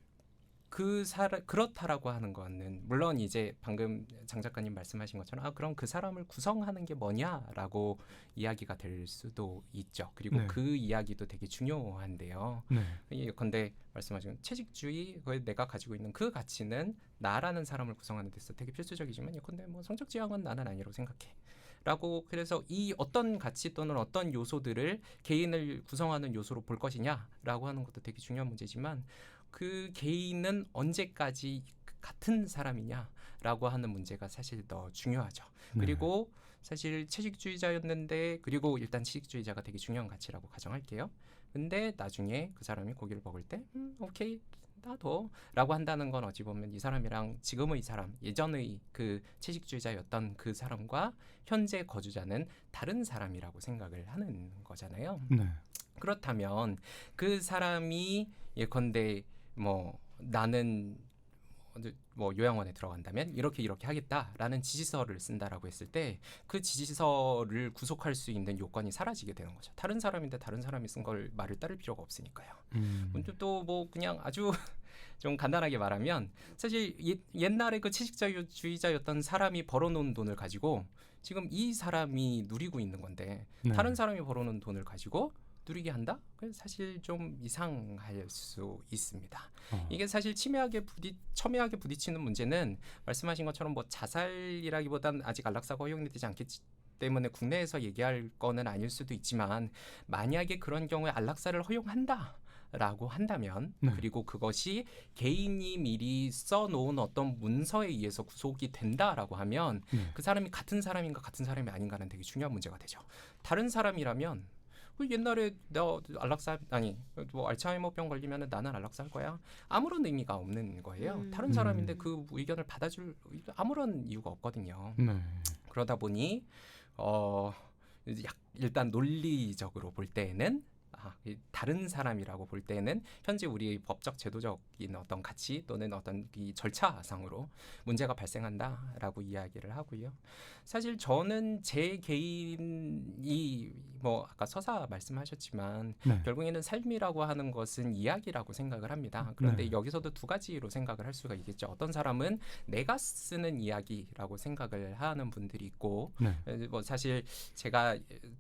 C: 그렇다라고 하는 거는 물론 이제 방금 장 작가님 말씀하신 것처럼 그럼 그 사람을 구성하는 게 뭐냐라고 이야기가 될 수도 있죠. 그리고
B: 네.
C: 그 이야기도 되게 중요한데요.
B: 네.
C: 예컨대 말씀하신 채식주의 내가 가지고 있는 그 가치는 나라는 사람을 구성하는 데서 되게 필수적이지만 예컨대 뭐 성적 지향은 나는 아니라고 생각해. 라고 그래서 이 어떤 가치 또는 어떤 요소들을 개인을 구성하는 요소로 볼 것이냐라고 하는 것도 되게 중요한 문제지만 그 개인은 언제까지 같은 사람이냐라고 하는 문제가 사실 더 중요하죠. 그리고 사실 채식주의자였는데 그리고 일단 채식주의자가 되게 중요한 가치라고 가정할게요. 근데 나중에 그 사람이 고기를 먹을 때 오케이 나도 라고 한다는 건 어찌 보면 이 사람이랑 지금의 사람 예전의 그 채식주의자였던 그 사람과 현재 거주자는 다른 사람이라고 생각을 하는 거잖아요.
B: 네.
C: 그렇다면 그 사람이 예컨대 뭐 나는 뭐 요양원에 들어간다면 이렇게 하겠다라는 지시서를 쓴다라고 했을 때 그 지시서를 구속할 수 있는 요건이 사라지게 되는 거죠. 다른 사람인데 다른 사람이 쓴 걸 말을 따를 필요가 없으니까요. 또 뭐 그냥 아주 좀 간단하게 말하면 사실 옛날에 그 채식주의자였던 사람이 벌어놓은 돈을 가지고 지금 이 사람이 누리고 있는 건데
B: 네.
C: 다른 사람이 벌어놓은 돈을 가지고 누리게 한다? 그래서 사실 좀 이상할 수 있습니다. 이게 사실 첨예하게 부딪히는 문제는 말씀하신 것처럼 뭐 자살이라기보다는 아직 안락사가 허용되지 않겠지 때문에 국내에서 얘기할 거는 아닐 수도 있지만 만약에 그런 경우에 안락사를 허용한다. 라고 한다면
B: 네.
C: 그리고 그것이 개인이 미리 써놓은 어떤 문서에 의해서 구속이 된다라고 하면
B: 네.
C: 그 사람이 같은 사람인가 같은 사람이 아닌가는 되게 중요한 문제가 되죠. 다른 사람이라면 옛날에 너 안락사 아니 뭐 알츠하이머병 걸리면은 나는 안락사 할 거야 아무런 의미가 없는 거예요. 다른 사람인데 그 의견을 받아줄 아무런 이유가 없거든요.
B: 네.
C: 그러다 보니 일단 논리적으로 볼 때에는 다른 사람이라고 볼 때는 현재 우리 법적 제도적인 어떤 가치 또는 어떤 이 절차상으로 문제가 발생한다라고 이야기를 하고요. 사실 저는 제 개인이 뭐 아까 서사 말씀하셨지만
B: 네.
C: 결국에는 삶이라고 하는 것은 이야기라고 생각을 합니다. 그런데
B: 네.
C: 여기서도 두 가지로 생각을 할 수가 있겠죠. 어떤 사람은 내가 쓰는 이야기라고 생각을 하는 분들이 있고
B: 네.
C: 뭐 사실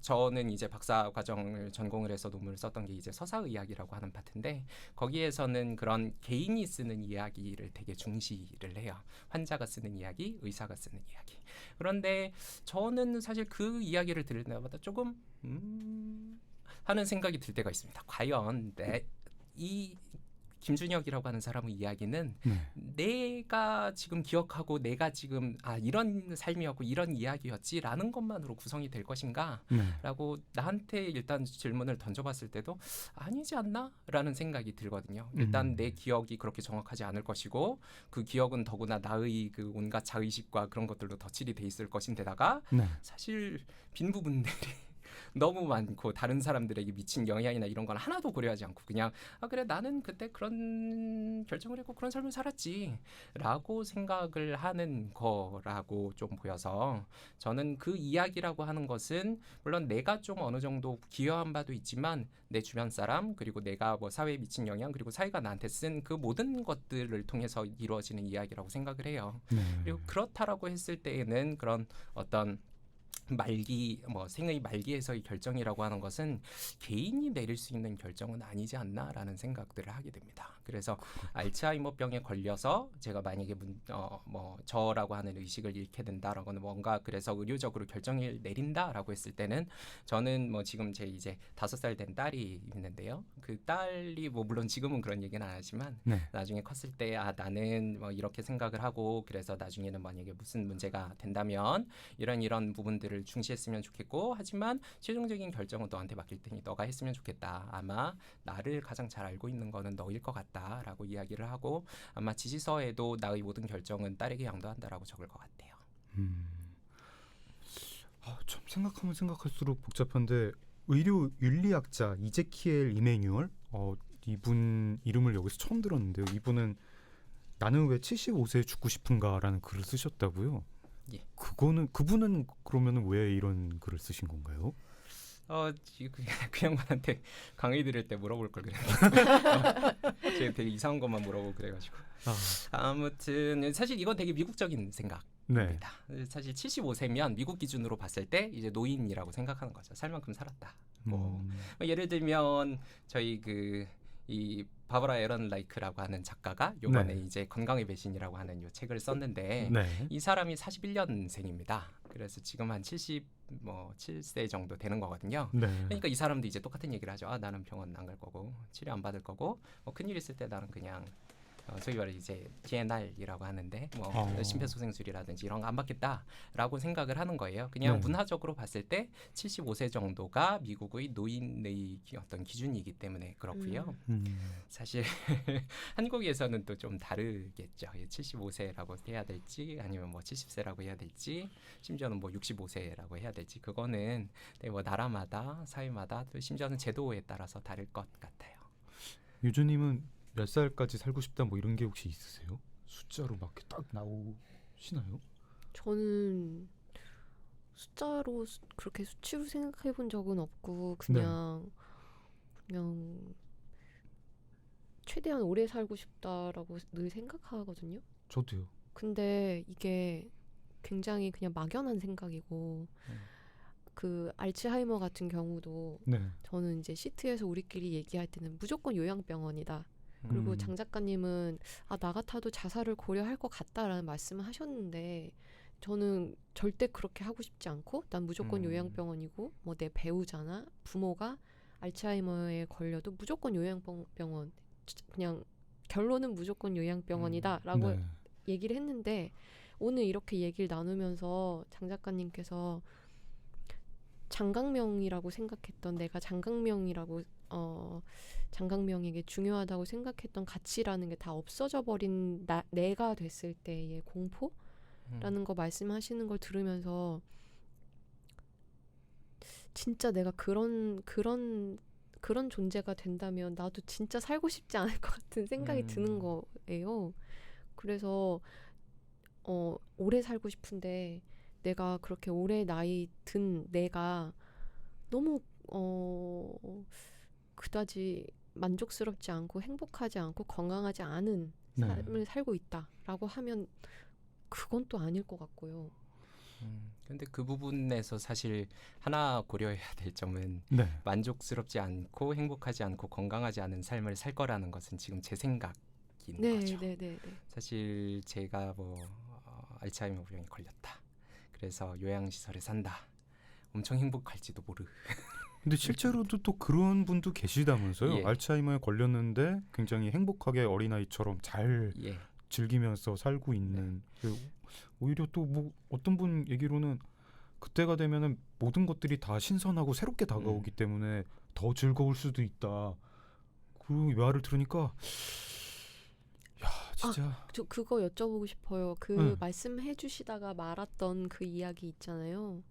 C: 저는 이제 박사 과정을 전공을 해서 논문을 썼던 게 이제 서사의학이라고 하는 파트인데 거기에서는 그런 개인이 쓰는 이야기를 되게 중시를 해요. 환자가 쓰는 이야기, 의사가 쓰는 이야기. 그런데 저는 사실 그 이야기를 들을 때마다 조금 하는 생각이 들 때가 있습니다. 과연 이 김준혁이라고 하는 사람의 이야기는
B: 네.
C: 내가 지금 기억하고 내가 지금 이런 삶이었고 이런 이야기였지라는 것만으로 구성이 될 것인가?
B: 네.
C: 라고 나한테 일단 질문을 던져봤을 때도 아니지 않나? 라는 생각이 들거든요. 일단 내 기억이 그렇게 정확하지 않을 것이고 그 기억은 더구나 나의 그 온갖 자의식과 그런 것들로 덧칠이 돼 있을 것인데다가
B: 네.
C: 사실 빈 부분들이 너무 많고 다른 사람들에게 미친 영향이나 이런 건 하나도 고려하지 않고 그냥 그래 나는 그때 그런 결정을 했고 그런 삶을 살았지 라고 생각을 하는 거라고 좀 보여서 저는 그 이야기라고 하는 것은 물론 내가 좀 어느 정도 기여한 바도 있지만 내 주변 사람 그리고 내가 뭐 사회에 미친 영향 그리고 사회가 나한테 쓴 그 모든 것들을 통해서 이루어지는 이야기라고 생각을 해요.
B: 네.
C: 그리고 그렇다라고 했을 때에는 그런 어떤 생의 말기에서의 결정이라고 하는 것은 개인이 내릴 수 있는 결정은 아니지 않나라는 생각들을 하게 됩니다. 그래서 알츠하이머병에 걸려서 제가 만약에 저라고 하는 의식을 잃게 된다라고는 뭔가 그래서 의료적으로 결정을 내린다라고 했을 때는 저는 뭐 지금 제 이제 5살 된 딸이 있는데요. 그 딸이 뭐 물론 지금은 그런 얘기는 안 하지만
B: 네.
C: 나중에 컸을 때 나는 뭐 이렇게 생각을 하고 그래서 나중에는 만약에 무슨 문제가 된다면 이런 부분들을 중시했으면 좋겠고 하지만 최종적인 결정은 너한테 맡길 테니 너가 했으면 좋겠다. 아마 나를 가장 잘 알고 있는 거는 너일 것 같다라고 이야기를 하고 아마 지시서에도 나의 모든 결정은 딸에게 양도한다라고 적을 것 같아요.
B: 참 생각하면 생각할수록 복잡한데 의료 윤리학자 이제키엘 이메뉴얼 이분 이름을 여기서 처음 들었는데요. 이분은 나는 왜 75세에 죽고 싶은가라는 글을 쓰셨다고요?
C: 예.
B: 그분은 그러면은 왜 이런 글을 쓰신 건가요?
C: 그 양반한테 강의 들을 때 물어볼 걸 그랬는데 제가 되게 이상한 것만 물어보고 그래가지고 아무튼 사실 이건 되게 미국적인 생각입니다.
B: 네.
C: 사실 75세면 미국 기준으로 봤을 때 이제 노인이라고 생각하는 거죠. 살 만큼 살았다. 뭐 예를 들면 저희 이 바버라 에런 라이크라고 하는 작가가 요번에
B: 네.
C: 이제 건강의 배신이라고 하는 요 책을 썼는데
B: 네.
C: 이 사람이 41년생입니다. 그래서 지금 한 77세 정도 되는 거거든요.
B: 네.
C: 그러니까 이 사람도 이제 똑같은 얘기를 하죠. 나는 병원 안 갈 거고 치료 안 받을 거고 큰일 있을 때 나는 그냥 소위 말해 이제 DNR이라고 하는데 심폐소생술이라든지 이런 거 안 받겠다라고 생각을 하는 거예요. 그냥
B: 네.
C: 문화적으로 봤을 때 75세 정도가 미국의 노인의 어떤 기준이기 때문에 그렇고요. 사실 한국에서는 또 좀 다르겠죠. 75세라고 해야 될지 아니면 뭐 70세라고 해야 될지 심지어는 뭐 65세라고 해야 될지 그거는 뭐 나라마다 사회마다 또 심지어는 제도에 따라서 다를 것 같아요.
B: 유주님은 몇 살까지 살고 싶다 뭐 이런 게 혹시 있으세요? 숫자로 막 딱 나오시나요?
A: 저는 숫자로 그렇게 수치로 생각해 본 적은 없고 그냥 최대한 오래 살고 싶다라고 늘 생각하거든요.
B: 저도요.
A: 근데 이게 굉장히 그냥 막연한 생각이고 그 알츠하이머 같은 경우도
B: 네.
A: 저는 이제 시트에서 우리끼리 얘기할 때는 무조건 요양병원이다. 그리고 장 작가님은 나 같아도 자살을 고려할 것 같다라는 말씀을 하셨는데 저는 절대 그렇게 하고 싶지 않고 난 무조건 요양병원이고 뭐 내 배우자나 부모가 알츠하이머에 걸려도 무조건 요양병원 그냥 결론은 무조건 요양병원이다라고
B: 네.
A: 얘기를 했는데 오늘 이렇게 얘기를 나누면서 장 작가님께서 장강명이라고 생각했던 내가 장강명에게 중요하다고 생각했던 가치라는 게 다 없어져 버린 내가 됐을 때의 공포라는 거 말씀하시는 걸 들으면서 진짜 내가 그런 존재가 된다면 나도 진짜 살고 싶지 않을 것 같은 생각이 드는 거예요. 그래서 오래 살고 싶은데 내가 그렇게 오래 나이 든 내가 너무 그다지 만족스럽지 않고 행복하지 않고 건강하지 않은
B: 네.
A: 삶을 살고 있다라고 하면 그건 또 아닐 것 같고요.
C: 근데 그 부분에서 사실 하나 고려해야 될 점은
B: 네.
C: 만족스럽지 않고 행복하지 않고 건강하지 않은 삶을 살 거라는 것은 지금 제 생각인 거죠.
A: 네.
C: 사실 제가 알츠하이머 병에 걸렸다. 그래서 요양시설에 산다. 엄청 행복할지도 모르.
B: 근데 실제로도 또 그런 분도 계시다면서요.
C: 예.
B: 알츠하이머에 걸렸는데 굉장히 행복하게 어린아이처럼 잘
C: 예.
B: 즐기면서 살고 있는. 오히려 또 뭐 어떤 분 얘기로는 그때가 되면은 모든 것들이 다 신선하고 새롭게 다가오기 때문에 더 즐거울 수도 있다. 그 말을 들으니까 야 진짜.
A: 저 그거 여쭤보고 싶어요. 말씀해 주시다가 말았던 그 이야기 있잖아요.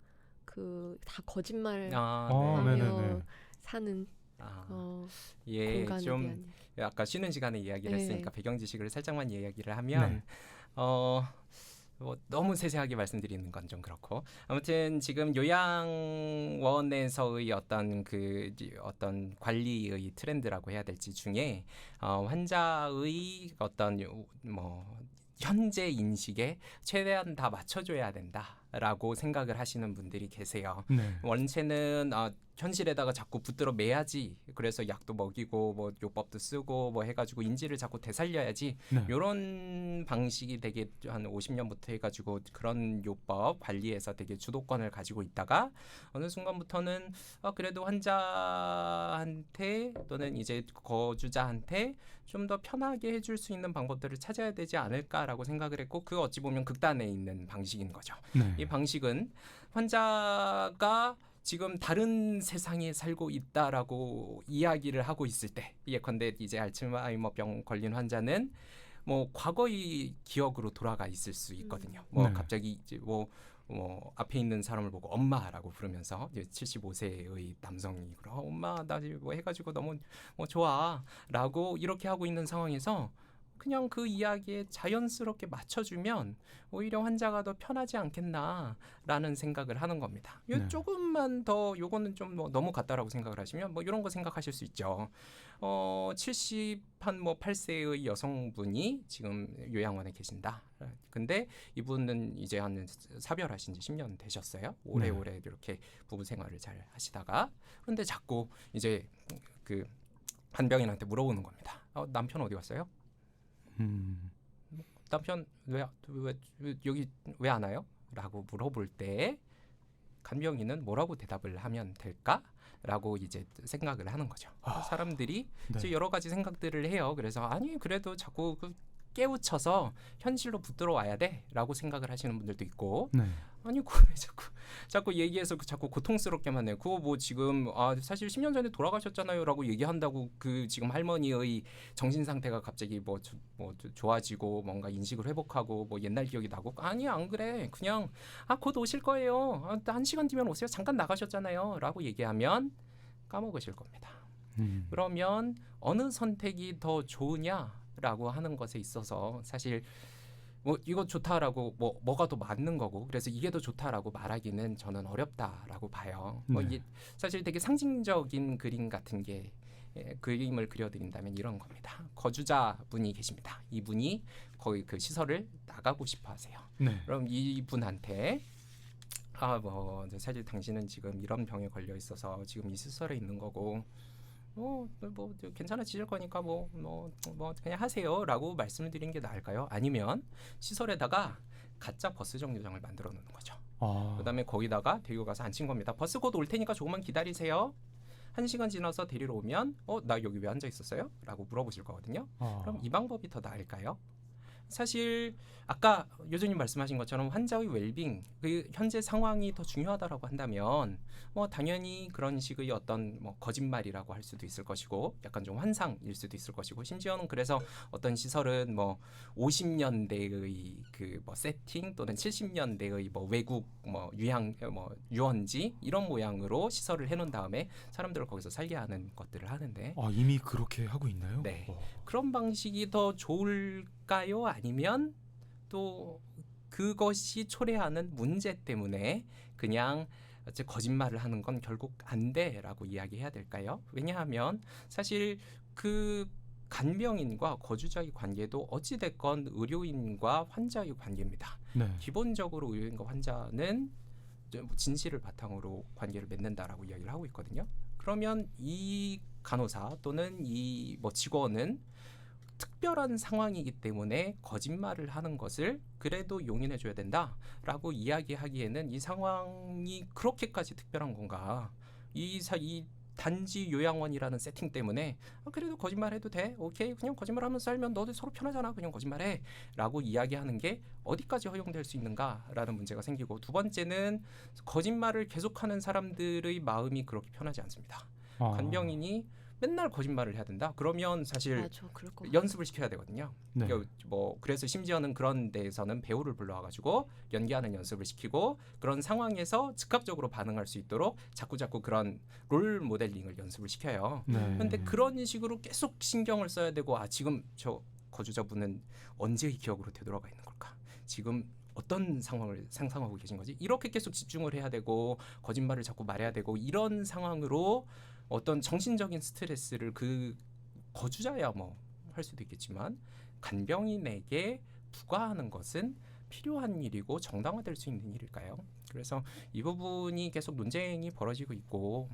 A: 그 다 거짓말 하며
B: 네네네.
A: 사는
C: 예,
A: 공간에
C: 좀
A: 대한
C: 아까 쉬는 시간에 이야기를
A: 네.
C: 했으니까 배경 지식을 살짝만 이야기를 하면
B: 네.
C: 뭐 너무 세세하게 말씀드리는 건 좀 그렇고 아무튼 지금 요양원에서의 어떤 관리의 트렌드라고 해야 될지 중에 환자의 어떤 현재 인식에 최대한 다 맞춰줘야 된다라고 생각을 하시는 분들이 계세요.
B: 네.
C: 원체는 현실에다가 자꾸 붙들어 매야지. 그래서 약도 먹이고 뭐 요법도 쓰고 뭐 해가지고 인지를 자꾸 되살려야지.
B: 네.
C: 이런 방식이 되게 한 50년부터 해가지고 그런 요법 관리에서 되게 주도권을 가지고 있다가 어느 순간부터는 그래도 환자한테 또는 이제 거주자한테 좀 더 편하게 해줄 수 있는 방법들을 찾아야 되지 않을까라고 생각을 했고 그 어찌 보면 극단에 있는 방식인 거죠.
B: 네.
C: 이 방식은 환자가 지금 다른 세상에 살고 있다라고 이야기를 하고 있을 때 예컨대 이제 알츠하이머병 걸린 환자는 뭐 과거의 기억으로 돌아가 있을 수 있거든요. 뭐
B: 네.
C: 갑자기 이제 뭐 앞에 있는 사람을 보고 엄마라고 부르면서 이제 75세의 남성이 엄마 나 뭐 해가지고 너무 좋아라고 이렇게 하고 있는 상황에서 그냥 그 이야기에 자연스럽게 맞춰주면 오히려 환자가 더 편하지 않겠나라는 생각을 하는 겁니다.
B: 네.
C: 조금만 더 요거는 좀 너무 같다라고 생각을 하시면 뭐 이런 거 생각하실 수 있죠. 8세의 여성분이 지금 요양원에 계신다. 근데 이분은 이제 한 사별하신 지 10년 되셨어요. 오래오래 이렇게 부부 생활을 잘 하시다가 근데 자꾸 이제 그 간병인한테 물어보는 겁니다. 남편 어디 갔어요? 남편 왜 여기 왜 안 와요? 라고 물어볼 때 간병인은 뭐라고 대답을 하면 될까라고 이제 생각을 하는 거죠. 사람들이
B: 네.
C: 이제 여러 가지 생각들을 해요. 그래서 아니 그래도 자꾸 깨우쳐서 현실로 붙들어 와야 돼라고 생각을 하시는 분들도 있고
B: 네.
C: 아니 왜 자꾸 얘기해서 자꾸 고통스럽게만 해요. 그거 뭐 지금 사실 10년 전에 돌아가셨잖아요라고 얘기한다고 그 지금 할머니의 정신 상태가 갑자기 뭐 좋아지고 뭔가 인식을 회복하고 뭐 옛날 기억이 나고 아니 안 그래 그냥 곧 오실 거예요. 1시간 뒤면 오세요. 잠깐 나가셨잖아요라고 얘기하면 까먹으실 겁니다. 그러면 어느 선택이 더 좋으냐라고 하는 것에 있어서 사실 뭐 이거 좋다라고 뭐가 더 맞는 거고 그래서 이게 더 좋다라고 말하기는 저는 어렵다라고 봐요. 뭐
B: 네.
C: 이게 사실 되게 상징적인 그림 같은 게 그림을 그려드린다면 이런 겁니다. 거주자분이 계십니다. 이분이 거기 그 시설을 나가고 싶어하세요.
B: 네.
C: 그럼 이분한테 뭐 사실 당신은 지금 이런 병에 걸려 있어서 지금 이 시설에 있는 거고 뭐 괜찮아지실 거니까 뭐 그냥 하세요라고 말씀을 드리는 게 나을까요? 아니면 시설에다가 가짜 버스 정류장을 만들어 놓는 거죠. 그다음에 거기다가 데리고 가서 앉힌 겁니다. 버스 곧 올 테니까 조금만 기다리세요. 1시간 지나서 데리러 오면 나 여기 왜 앉아 있었어요? 라고 물어보실 거거든요. 그럼 이 방법이 더 나을까요? 사실 아까 요조님 말씀하신 것처럼 환자의 웰빙, 그 현재 상황이 더 중요하다라고 한다면 당연히 그런 식의 어떤 거짓말이라고 할 수도 있을 것이고 약간 좀 환상일 수도 있을 것이고 심지어는 그래서 어떤 시설은 50년대의 그 세팅 또는 70년대의 외국 유원지 이런 모양으로 시설을 해놓은 다음에 사람들을 거기서 살게 하는 것들을 하는데
B: 이미 그렇게 하고 있나요?
C: 네. 그런 방식이 더 좋을까요? 아니면 또 그것이 초래하는 문제 때문에 그냥 거짓말을 하는 건 결국 안 돼라고 이야기해야 될까요? 왜냐하면 사실 그 간병인과 거주자의 관계도 어찌됐건 의료인과 환자의 관계입니다.
B: 네.
C: 기본적으로 의료인과 환자는 진실을 바탕으로 관계를 맺는다라고 이야기를 하고 있거든요. 그러면 이 간호사 또는 이 직원은 특별한 상황이기 때문에 거짓말을 하는 것을 그래도 용인해줘야 된다라고 이야기하기에는 이 상황이 그렇게까지 특별한 건가? 이 단지 요양원이라는 세팅 때문에 그래도 거짓말해도 돼? 오케이, 그냥 거짓말하면서 살면 너도 서로 편하잖아. 그냥 거짓말해라고 이야기하는 게 어디까지 허용될 수 있는가라는 문제가 생기고 두 번째는 거짓말을 계속하는 사람들의 마음이 그렇게 편하지 않습니다. 간병인이 맨날 거짓말을 해야 된다. 그러면 사실
A: 맞아, 그럴 것
C: 연습을 시켜야 되거든요.
B: 네.
C: 그래서 심지어는 그런 데에서는 배우를 불러와가지고 연기하는 연습을 시키고 그런 상황에서 즉각적으로 반응할 수 있도록 자꾸 그런 롤 모델링을 연습을 시켜요.
B: 네.
C: 그런데 그런 식으로 계속 신경을 써야 되고 지금 저 거주자분은 언제의 기억으로 되돌아가 있는 걸까? 지금 어떤 상황을 상상하고 계신 거지? 이렇게 계속 집중을 해야 되고 거짓말을 자꾸 말해야 되고 이런 상황으로 어떤 정신적인 스트레스를 그 거주자야 할 수도 있겠지만 간병인에게 부과하는 것은 필요한 일이고 정당화될 수 있는 일일까요? 그래서 이 부분이 계속 논쟁이 벌어지고 있고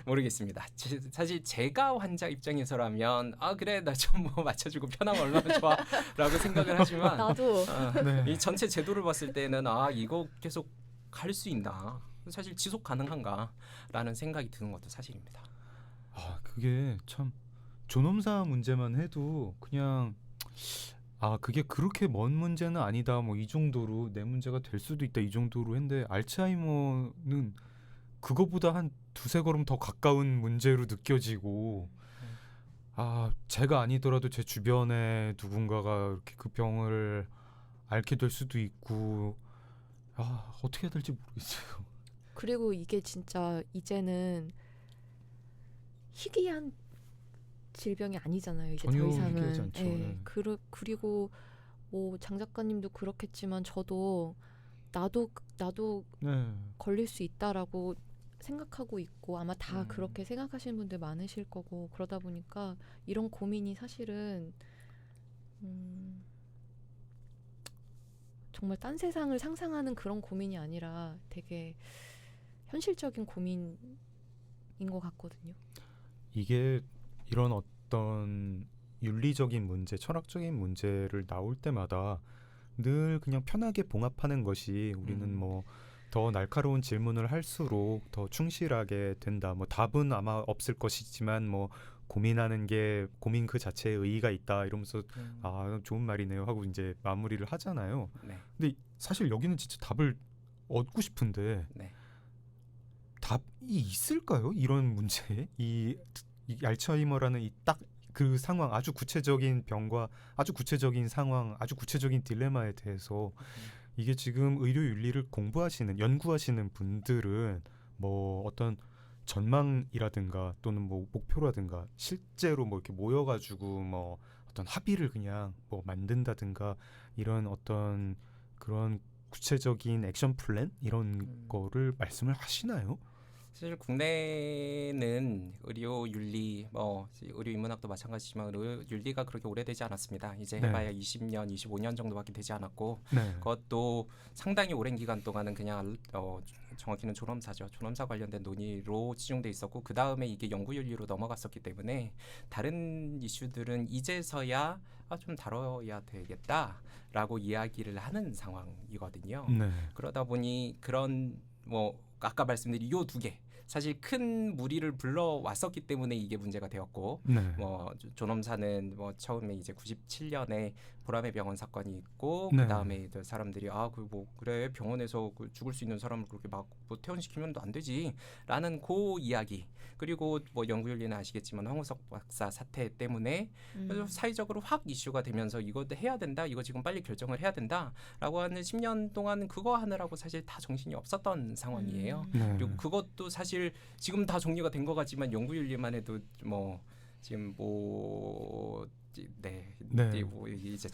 C: 모르겠습니다. 사실 제가 환자 입장에서라면 그래 나 좀 맞춰주고 편하면 얼마나 좋아라고 생각을 하지만
A: 나도
B: 네.
C: 이 전체 제도를 봤을 때는 이거 계속 갈 수 있나? 사실 지속 가능한가라는 생각이 드는 것도 사실입니다.
B: 그게 참 존엄사 문제만 해도 그냥 그게 그렇게 먼 문제는 아니다. 이 정도로 내 문제가 될 수도 있다. 이 정도로 했는데 알츠하이머는 그거보다 한 두세 걸음 더 가까운 문제로 느껴지고 제가 아니더라도 제 주변에 누군가가 이렇게 그 병을 앓게 될 수도 있고 어떻게 해야 될지 모르겠어요.
A: 그리고 이게 진짜 이제는 희귀한 질병이 아니잖아요. 이제
B: 전혀
A: 더 이상은.
B: 희귀하지 않죠. 네.
A: 그리고 장 작가님도 그렇겠지만 저도 나도
B: 네.
A: 걸릴 수 있다라고 생각하고 있고 아마 다
C: 음.
A: 그렇게 생각하시는 분들 많으실 거고 그러다 보니까 이런 고민이 사실은 정말 딴 세상을 상상하는 그런 고민이 아니라 되게 현실적인 고민인 것 같거든요.
B: 이게 이런 어떤 윤리적인 문제, 철학적인 문제를 나올 때마다 늘 그냥 편하게 봉합하는 것이 우리는 더 날카로운 질문을 할수록 더 충실하게 된다. 답은 아마 없을 것이지만 고민하는 게 고민 그 자체에 의의가 있다 이러면서 좋은 말이네요 하고 이제 마무리를 하잖아요.
C: 네.
B: 근데 사실 여기는 진짜 답을 얻고 싶은데
C: 네.
B: 답이 있을까요? 이런 문제에 이 알츠하이머라는 이 딱 그 상황, 아주 구체적인 병과 아주 구체적인 상황, 아주 구체적인 딜레마에 대해서 이게 지금 의료 윤리를 연구하시는 분들은 어떤 전망이라든가 또는 목표라든가 실제로 이렇게 모여가지고 어떤 합의를 그냥 뭐 만든다든가 이런 어떤 그런 구체적인 액션 플랜 이런 거를 말씀을 하시나요?
C: 사실 국내는 의료 윤리, 뭐 의료 인문학도 마찬가지지만 의료 윤리가 그렇게 오래되지 않았습니다. 이제
B: 네.
C: 해봐야 20년, 25년 정도밖에 되지 않았고,
B: 네.
C: 그것도 상당히 오랜 기간 동안은 그냥 정확히는 존엄사죠. 존엄사 관련된 논의로 치중돼 있었고, 그 다음에 이게 연구 윤리로 넘어갔었기 때문에 다른 이슈들은 이제서야 좀 다뤄야 되겠다라고 이야기를 하는 상황이거든요.
B: 네.
C: 그러다 보니 그런 뭐 아까 말씀드린 요 두 개 사실 큰 무리를 불러왔었기 때문에 이게 문제가 되었고
B: 네.
C: 뭐 존엄사는 뭐 처음에 이제 97년에 보라매 병원 사건이 있고
B: 네.
C: 그다음에 사람들이 그 뭐 그래 병원에서 죽을 수 있는 사람을 그렇게 막 뭐 퇴원시키면 안 되지라는 그 이야기 그리고 뭐 연구윤리는 아시겠지만 황우석 박사 사태 때문에 그래서 사회적으로 확 이슈가 되면서 이거 해야 된다 이거 지금 빨리 결정을 해야 된다라고 하는 10년 동안 그거 하느라고 사실 다 정신이 없었던 상황이에요.
B: 네.
C: 그리고 그것도 사실 지금 다 정리가 된 것 같지만 연구윤리만 해도 뭐 지금 뭐 뭐 이제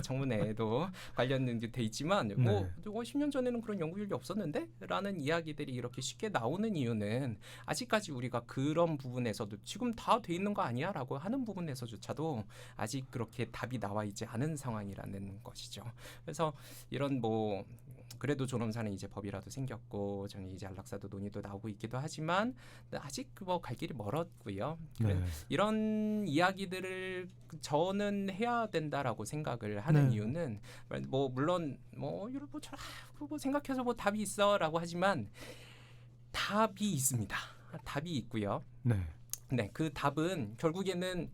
C: 청문회에도 관련된 게 돼 있지만 뭐 10년 전에는 그런 연구윤리 없었는데라는 이야기들이 이렇게 쉽게 나오는 이유는 아직까지 우리가 그런 부분에서도 지금 다 돼 있는 거 아니야라고 하는 부분에서조차도 아직 그렇게 답이 나와 있지 않은 상황이라는 것이죠. 그래서 이런 뭐 그래도 존엄사는 이제 법이라도 생겼고 저는 이제 안락사도 논의도 나오고 있기도 하지만 아직 뭐 갈 길이 멀었고요.
B: 네.
C: 이런 이야기들을 저는 해야 된다라고 생각을 하는
B: 네.
C: 이유는 뭐 물론 뭐 생각해서 뭐 답이 있어라고 하지만 답이 있습니다. 답이 있고요.
B: 네.
C: 네, 그 답은 결국에는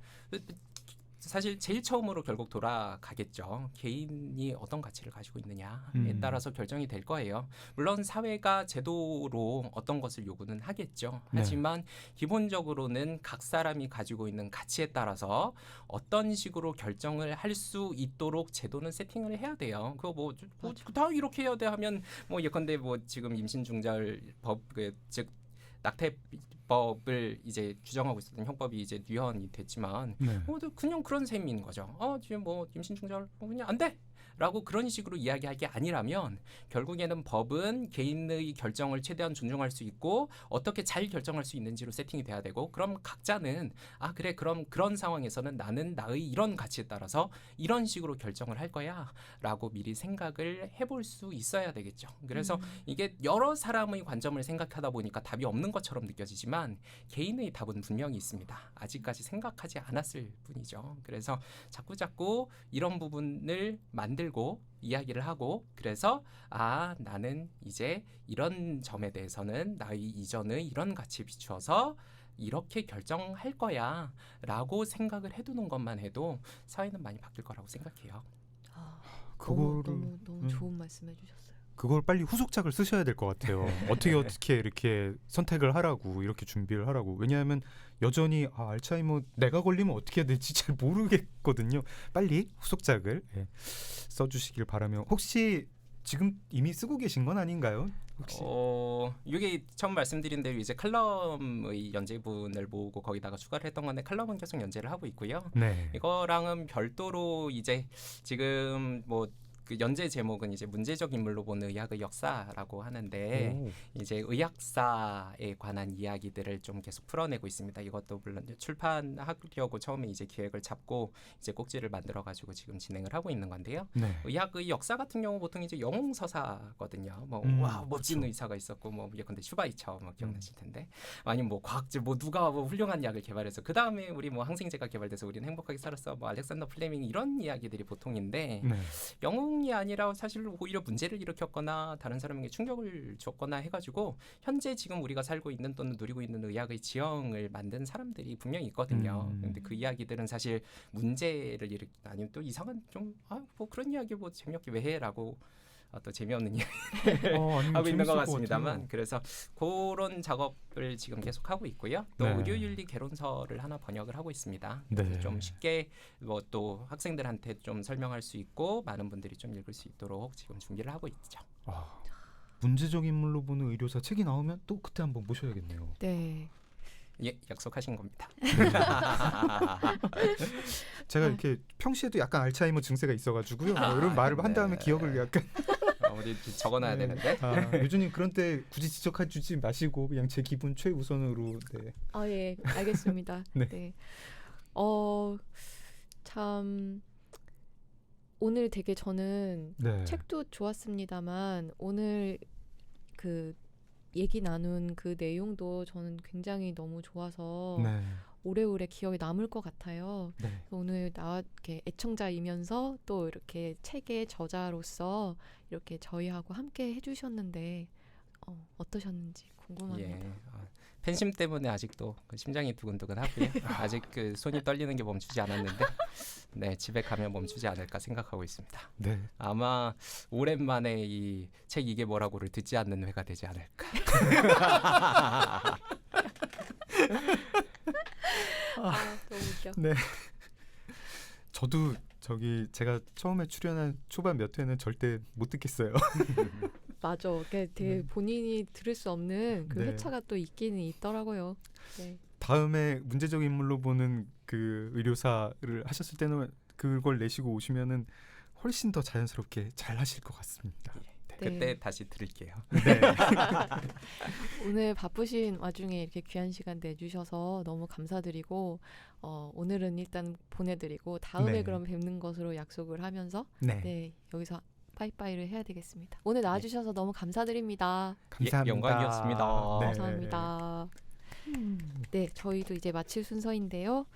C: 사실 제일 처음으로 결국 돌아가겠죠. 개인이 어떤 가치를 가지고 있느냐에 따라서 결정이 될 거예요. 물론 사회가 제도로 어떤 것을 요구는 하겠죠. 하지만 기본적으로는 각 사람이 가지고 있는 가치에 따라서 어떤 식으로 결정을 할 수 있도록 제도는 세팅을 해야 돼요. 그거 뭐 다 이렇게 해야 돼 하면 뭐 예컨대 뭐 지금 임신 중절 법 즉 낙태법을 이제 규정하고 있었던 형법이 이제 뉴헌이 됐지만 그냥 그런 셈인 거죠. 지금 뭐 임신 중절 그냥 안 돼. 라고 그런 식으로 이야기할 게 아니라면 결국에는 법은 개인의 결정을 최대한 존중할 수 있고 어떻게 잘 결정할 수 있는지로 세팅이 돼야 되고 그럼 각자는 그래 그럼 그런 상황에서는 나는 나의 이런 가치에 따라서 이런 식으로 결정을 할 거야 라고 미리 생각을 해볼 수 있어야 되겠죠. 그래서 이게 여러 사람의 관점을 생각하다 보니까 답이 없는 것처럼 느껴지지만 개인의 답은 분명히 있습니다. 아직까지 생각하지 않았을 뿐이죠. 그래서 자꾸 이런 부분을 만들고 이야기를 하고 그래서 나는 이제 이런 점에 대해서는 나의 이전의 이런 가치에 비추어서 이렇게 결정할 거야 라고 생각을 해두는 것만 해도 사회는 많이 바뀔 거라고 생각해요.
A: 너무 좋은 말씀 해주셨어요.
B: 그걸 빨리 후속작을 쓰셔야 될 것 같아요. 어떻게 이렇게 선택을 하라고 이렇게 준비를 하라고. 왜냐하면 여전히 알츠하이머 내가 걸리면 어떻게 해야 될지 잘 모르겠거든요. 빨리 후속작을 써주시길 바라며 혹시 지금 이미 쓰고 계신 건 아닌가요? 혹시?
C: 이게 처음 말씀드린 대로 이제 칼럼의 연재분을 모으고 거기다가 추가를 했던 건데 칼럼은 계속 연재를 하고 있고요.
B: 네.
C: 이거랑은 별도로 이제 지금 뭐 그 연재 제목은 이제 문제적 인물로 보는 의학의 역사라고 하는데 이제 의학사에 관한 이야기들을 좀 계속 풀어내고 있습니다. 이것도 물론 출판하려고 처음에 이제 기획을 잡고 이제 꼭지를 만들어 가지고 지금 진행을 하고 있는 건데요. 의학의 역사 같은 경우 보통 이제 영웅 서사거든요. 뭐 멋진 의사가 있었고 뭐 예컨대 슈바이처 뭐 기억나실 텐데 아니면 뭐 과학자 뭐 누가 뭐 훌륭한 약을 개발해서 그 다음에 우리 뭐 항생제가 개발돼서 우리는 행복하게 살았어. 뭐 알렉산더 플레밍 이런 이야기들이 보통인데 영웅 이 아니라 사실 오히려 문제를 일으켰거나 다른 사람에게 충격을 줬거나 해가지고 현재 지금 우리가 살고 있는 또는 누리고 있는 의학의 지형을 만든 사람들이 분명히 있거든요. 근데 그 이야기들은 사실 문제를 아니면 또 이상한 좀 뭐 그런 이야기 뭐 재미없게 왜 해라고 또 재미없는 이야기 하고 있는 것 같습니다만 그래서 그런 작업을 지금 계속 하고 있고요. 또 의료윤리 개론서를 하나 번역을 하고 있습니다. 좀 쉽게 뭐 또 학생들한테 좀 설명할 수 있고 많은 분들이 좀 읽을 수 있도록 지금 준비를 하고 있죠.
B: 문제적 인물로 보는 의료사 책이 나오면 또 그때 한번 모셔야겠네요.
A: 네.
C: 예, 약속하신 겁니다.
B: 제가 이렇게 평시에도 약간 알츠하이머 증세가 있어가지고요. 이런 말을 한 다음에
C: 네.
B: 기억을 약간
C: 우리 적어놔야
B: 네.
C: 되는데.
B: 유주님 그런 때 굳이 지적해주지 마시고 그냥 제 기분 최우선으로. 네.
A: 예, 알겠습니다.
B: 네.
A: 네. 참 오늘 되게 저는
B: 네.
A: 책도 좋았습니다만 오늘 그 얘기 나눈 그 내용도 저는 굉장히 너무 좋아서
B: 네.
A: 오래오래 기억에 남을 것 같아요.
B: 네.
A: 오늘 나와 이렇게 애청자이면서 또 이렇게 책의 저자로서 이렇게 저희하고 함께 해주셨는데 어떠셨는지 궁금합니다.
C: 예. 팬심 때문에 아직도 심장이 두근두근 하고요. 아직 그 손이 떨리는 게 멈추지 않았는데 네, 집에 가면 멈추지 않을까 생각하고 있습니다.
B: 네.
C: 아마 오랜만에 이 책 이게 뭐라고를 듣지 않는 회가 되지 않을까.
A: 너무 웃겨.
B: 네. 저도 제가 처음에 출연한 초반 몇 회는 절대 못 듣겠어요.
A: 맞아. 그게 되게 본인이 들을 수 없는 그
B: 네.
A: 회차가 또 있기는 있더라고요. 네.
B: 다음에 문제적 인물로 보는 그 의료사를 하셨을 때는 그걸 내시고 오시면은 훨씬 더 자연스럽게 잘 하실 것 같습니다.
A: 네.
C: 그때 다시 들을게요.
B: 네.
A: 오늘 바쁘신 와중에 이렇게 귀한 시간 내주셔서 너무 감사드리고 오늘은 일단 보내드리고 다음에
B: 네.
A: 그럼 뵙는 것으로 약속을 하면서
B: 네.
A: 네 여기서 빠이빠이를 해야 되겠습니다. 오늘 나와주셔서 너무 감사드립니다.
B: 감사합니다.
C: 영광이었습니다.
B: 네.
A: 감사합니다. 네, 저희도 이제 마칠 순서인데요.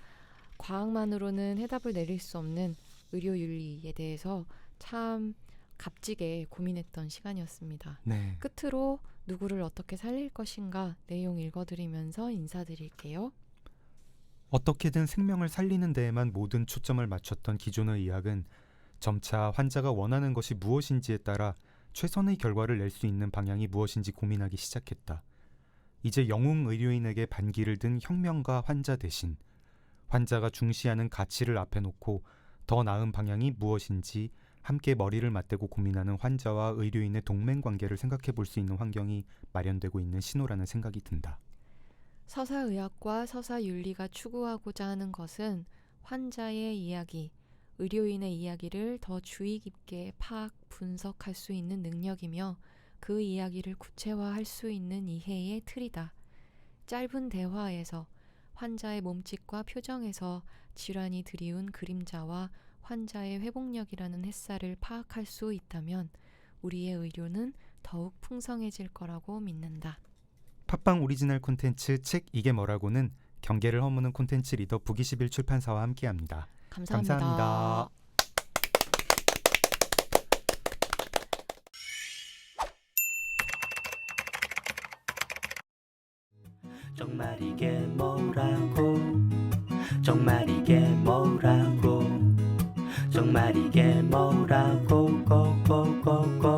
A: 과학만으로는 해답을 내릴 수 없는 의료윤리에 대해서 참 값지게 고민했던 시간이었습니다.
B: 네.
A: 끝으로 누구를 어떻게 살릴 것인가 내용 읽어드리면서 인사드릴게요.
B: 어떻게든 생명을 살리는 데에만 모든 초점을 맞췄던 기존의 의학은 점차 환자가 원하는 것이 무엇인지에 따라 최선의 결과를 낼 수 있는 방향이 무엇인지 고민하기 시작했다. 이제 영웅 의료인에게 반기를 든 혁명가 환자 대신 환자가 중시하는 가치를 앞에 놓고 더 나은 방향이 무엇인지 함께 머리를 맞대고 고민하는 환자와 의료인의 동맹관계를 생각해 볼 수 있는 환경이 마련되고 있는 신호라는 생각이 든다.
A: 서사의학과 서사윤리가 추구하고자 하는 것은 환자의 이야기, 의료인의 이야기를 더 주의 깊게 파악, 분석할 수 있는 능력이며 그 이야기를 구체화할 수 있는 이해의 틀이다. 짧은 대화에서 환자의 몸짓과 표정에서 질환이 드리운 그림자와 환자의 회복력이라는 햇살을 파악할 수 있다면 우리의 의료는 더욱 풍성해질 거라고 믿는다.
B: 팟빵 오리지널 콘텐츠 책 이게 뭐라고는 경계를 허무는 콘텐츠 리더 북21 출판사와 함께합니다.
A: 감사합니다.
B: 감사합니다.
D: 정말 이게 뭐라고 정말 이게 뭐라고 정말 이게 뭐라고 고고고고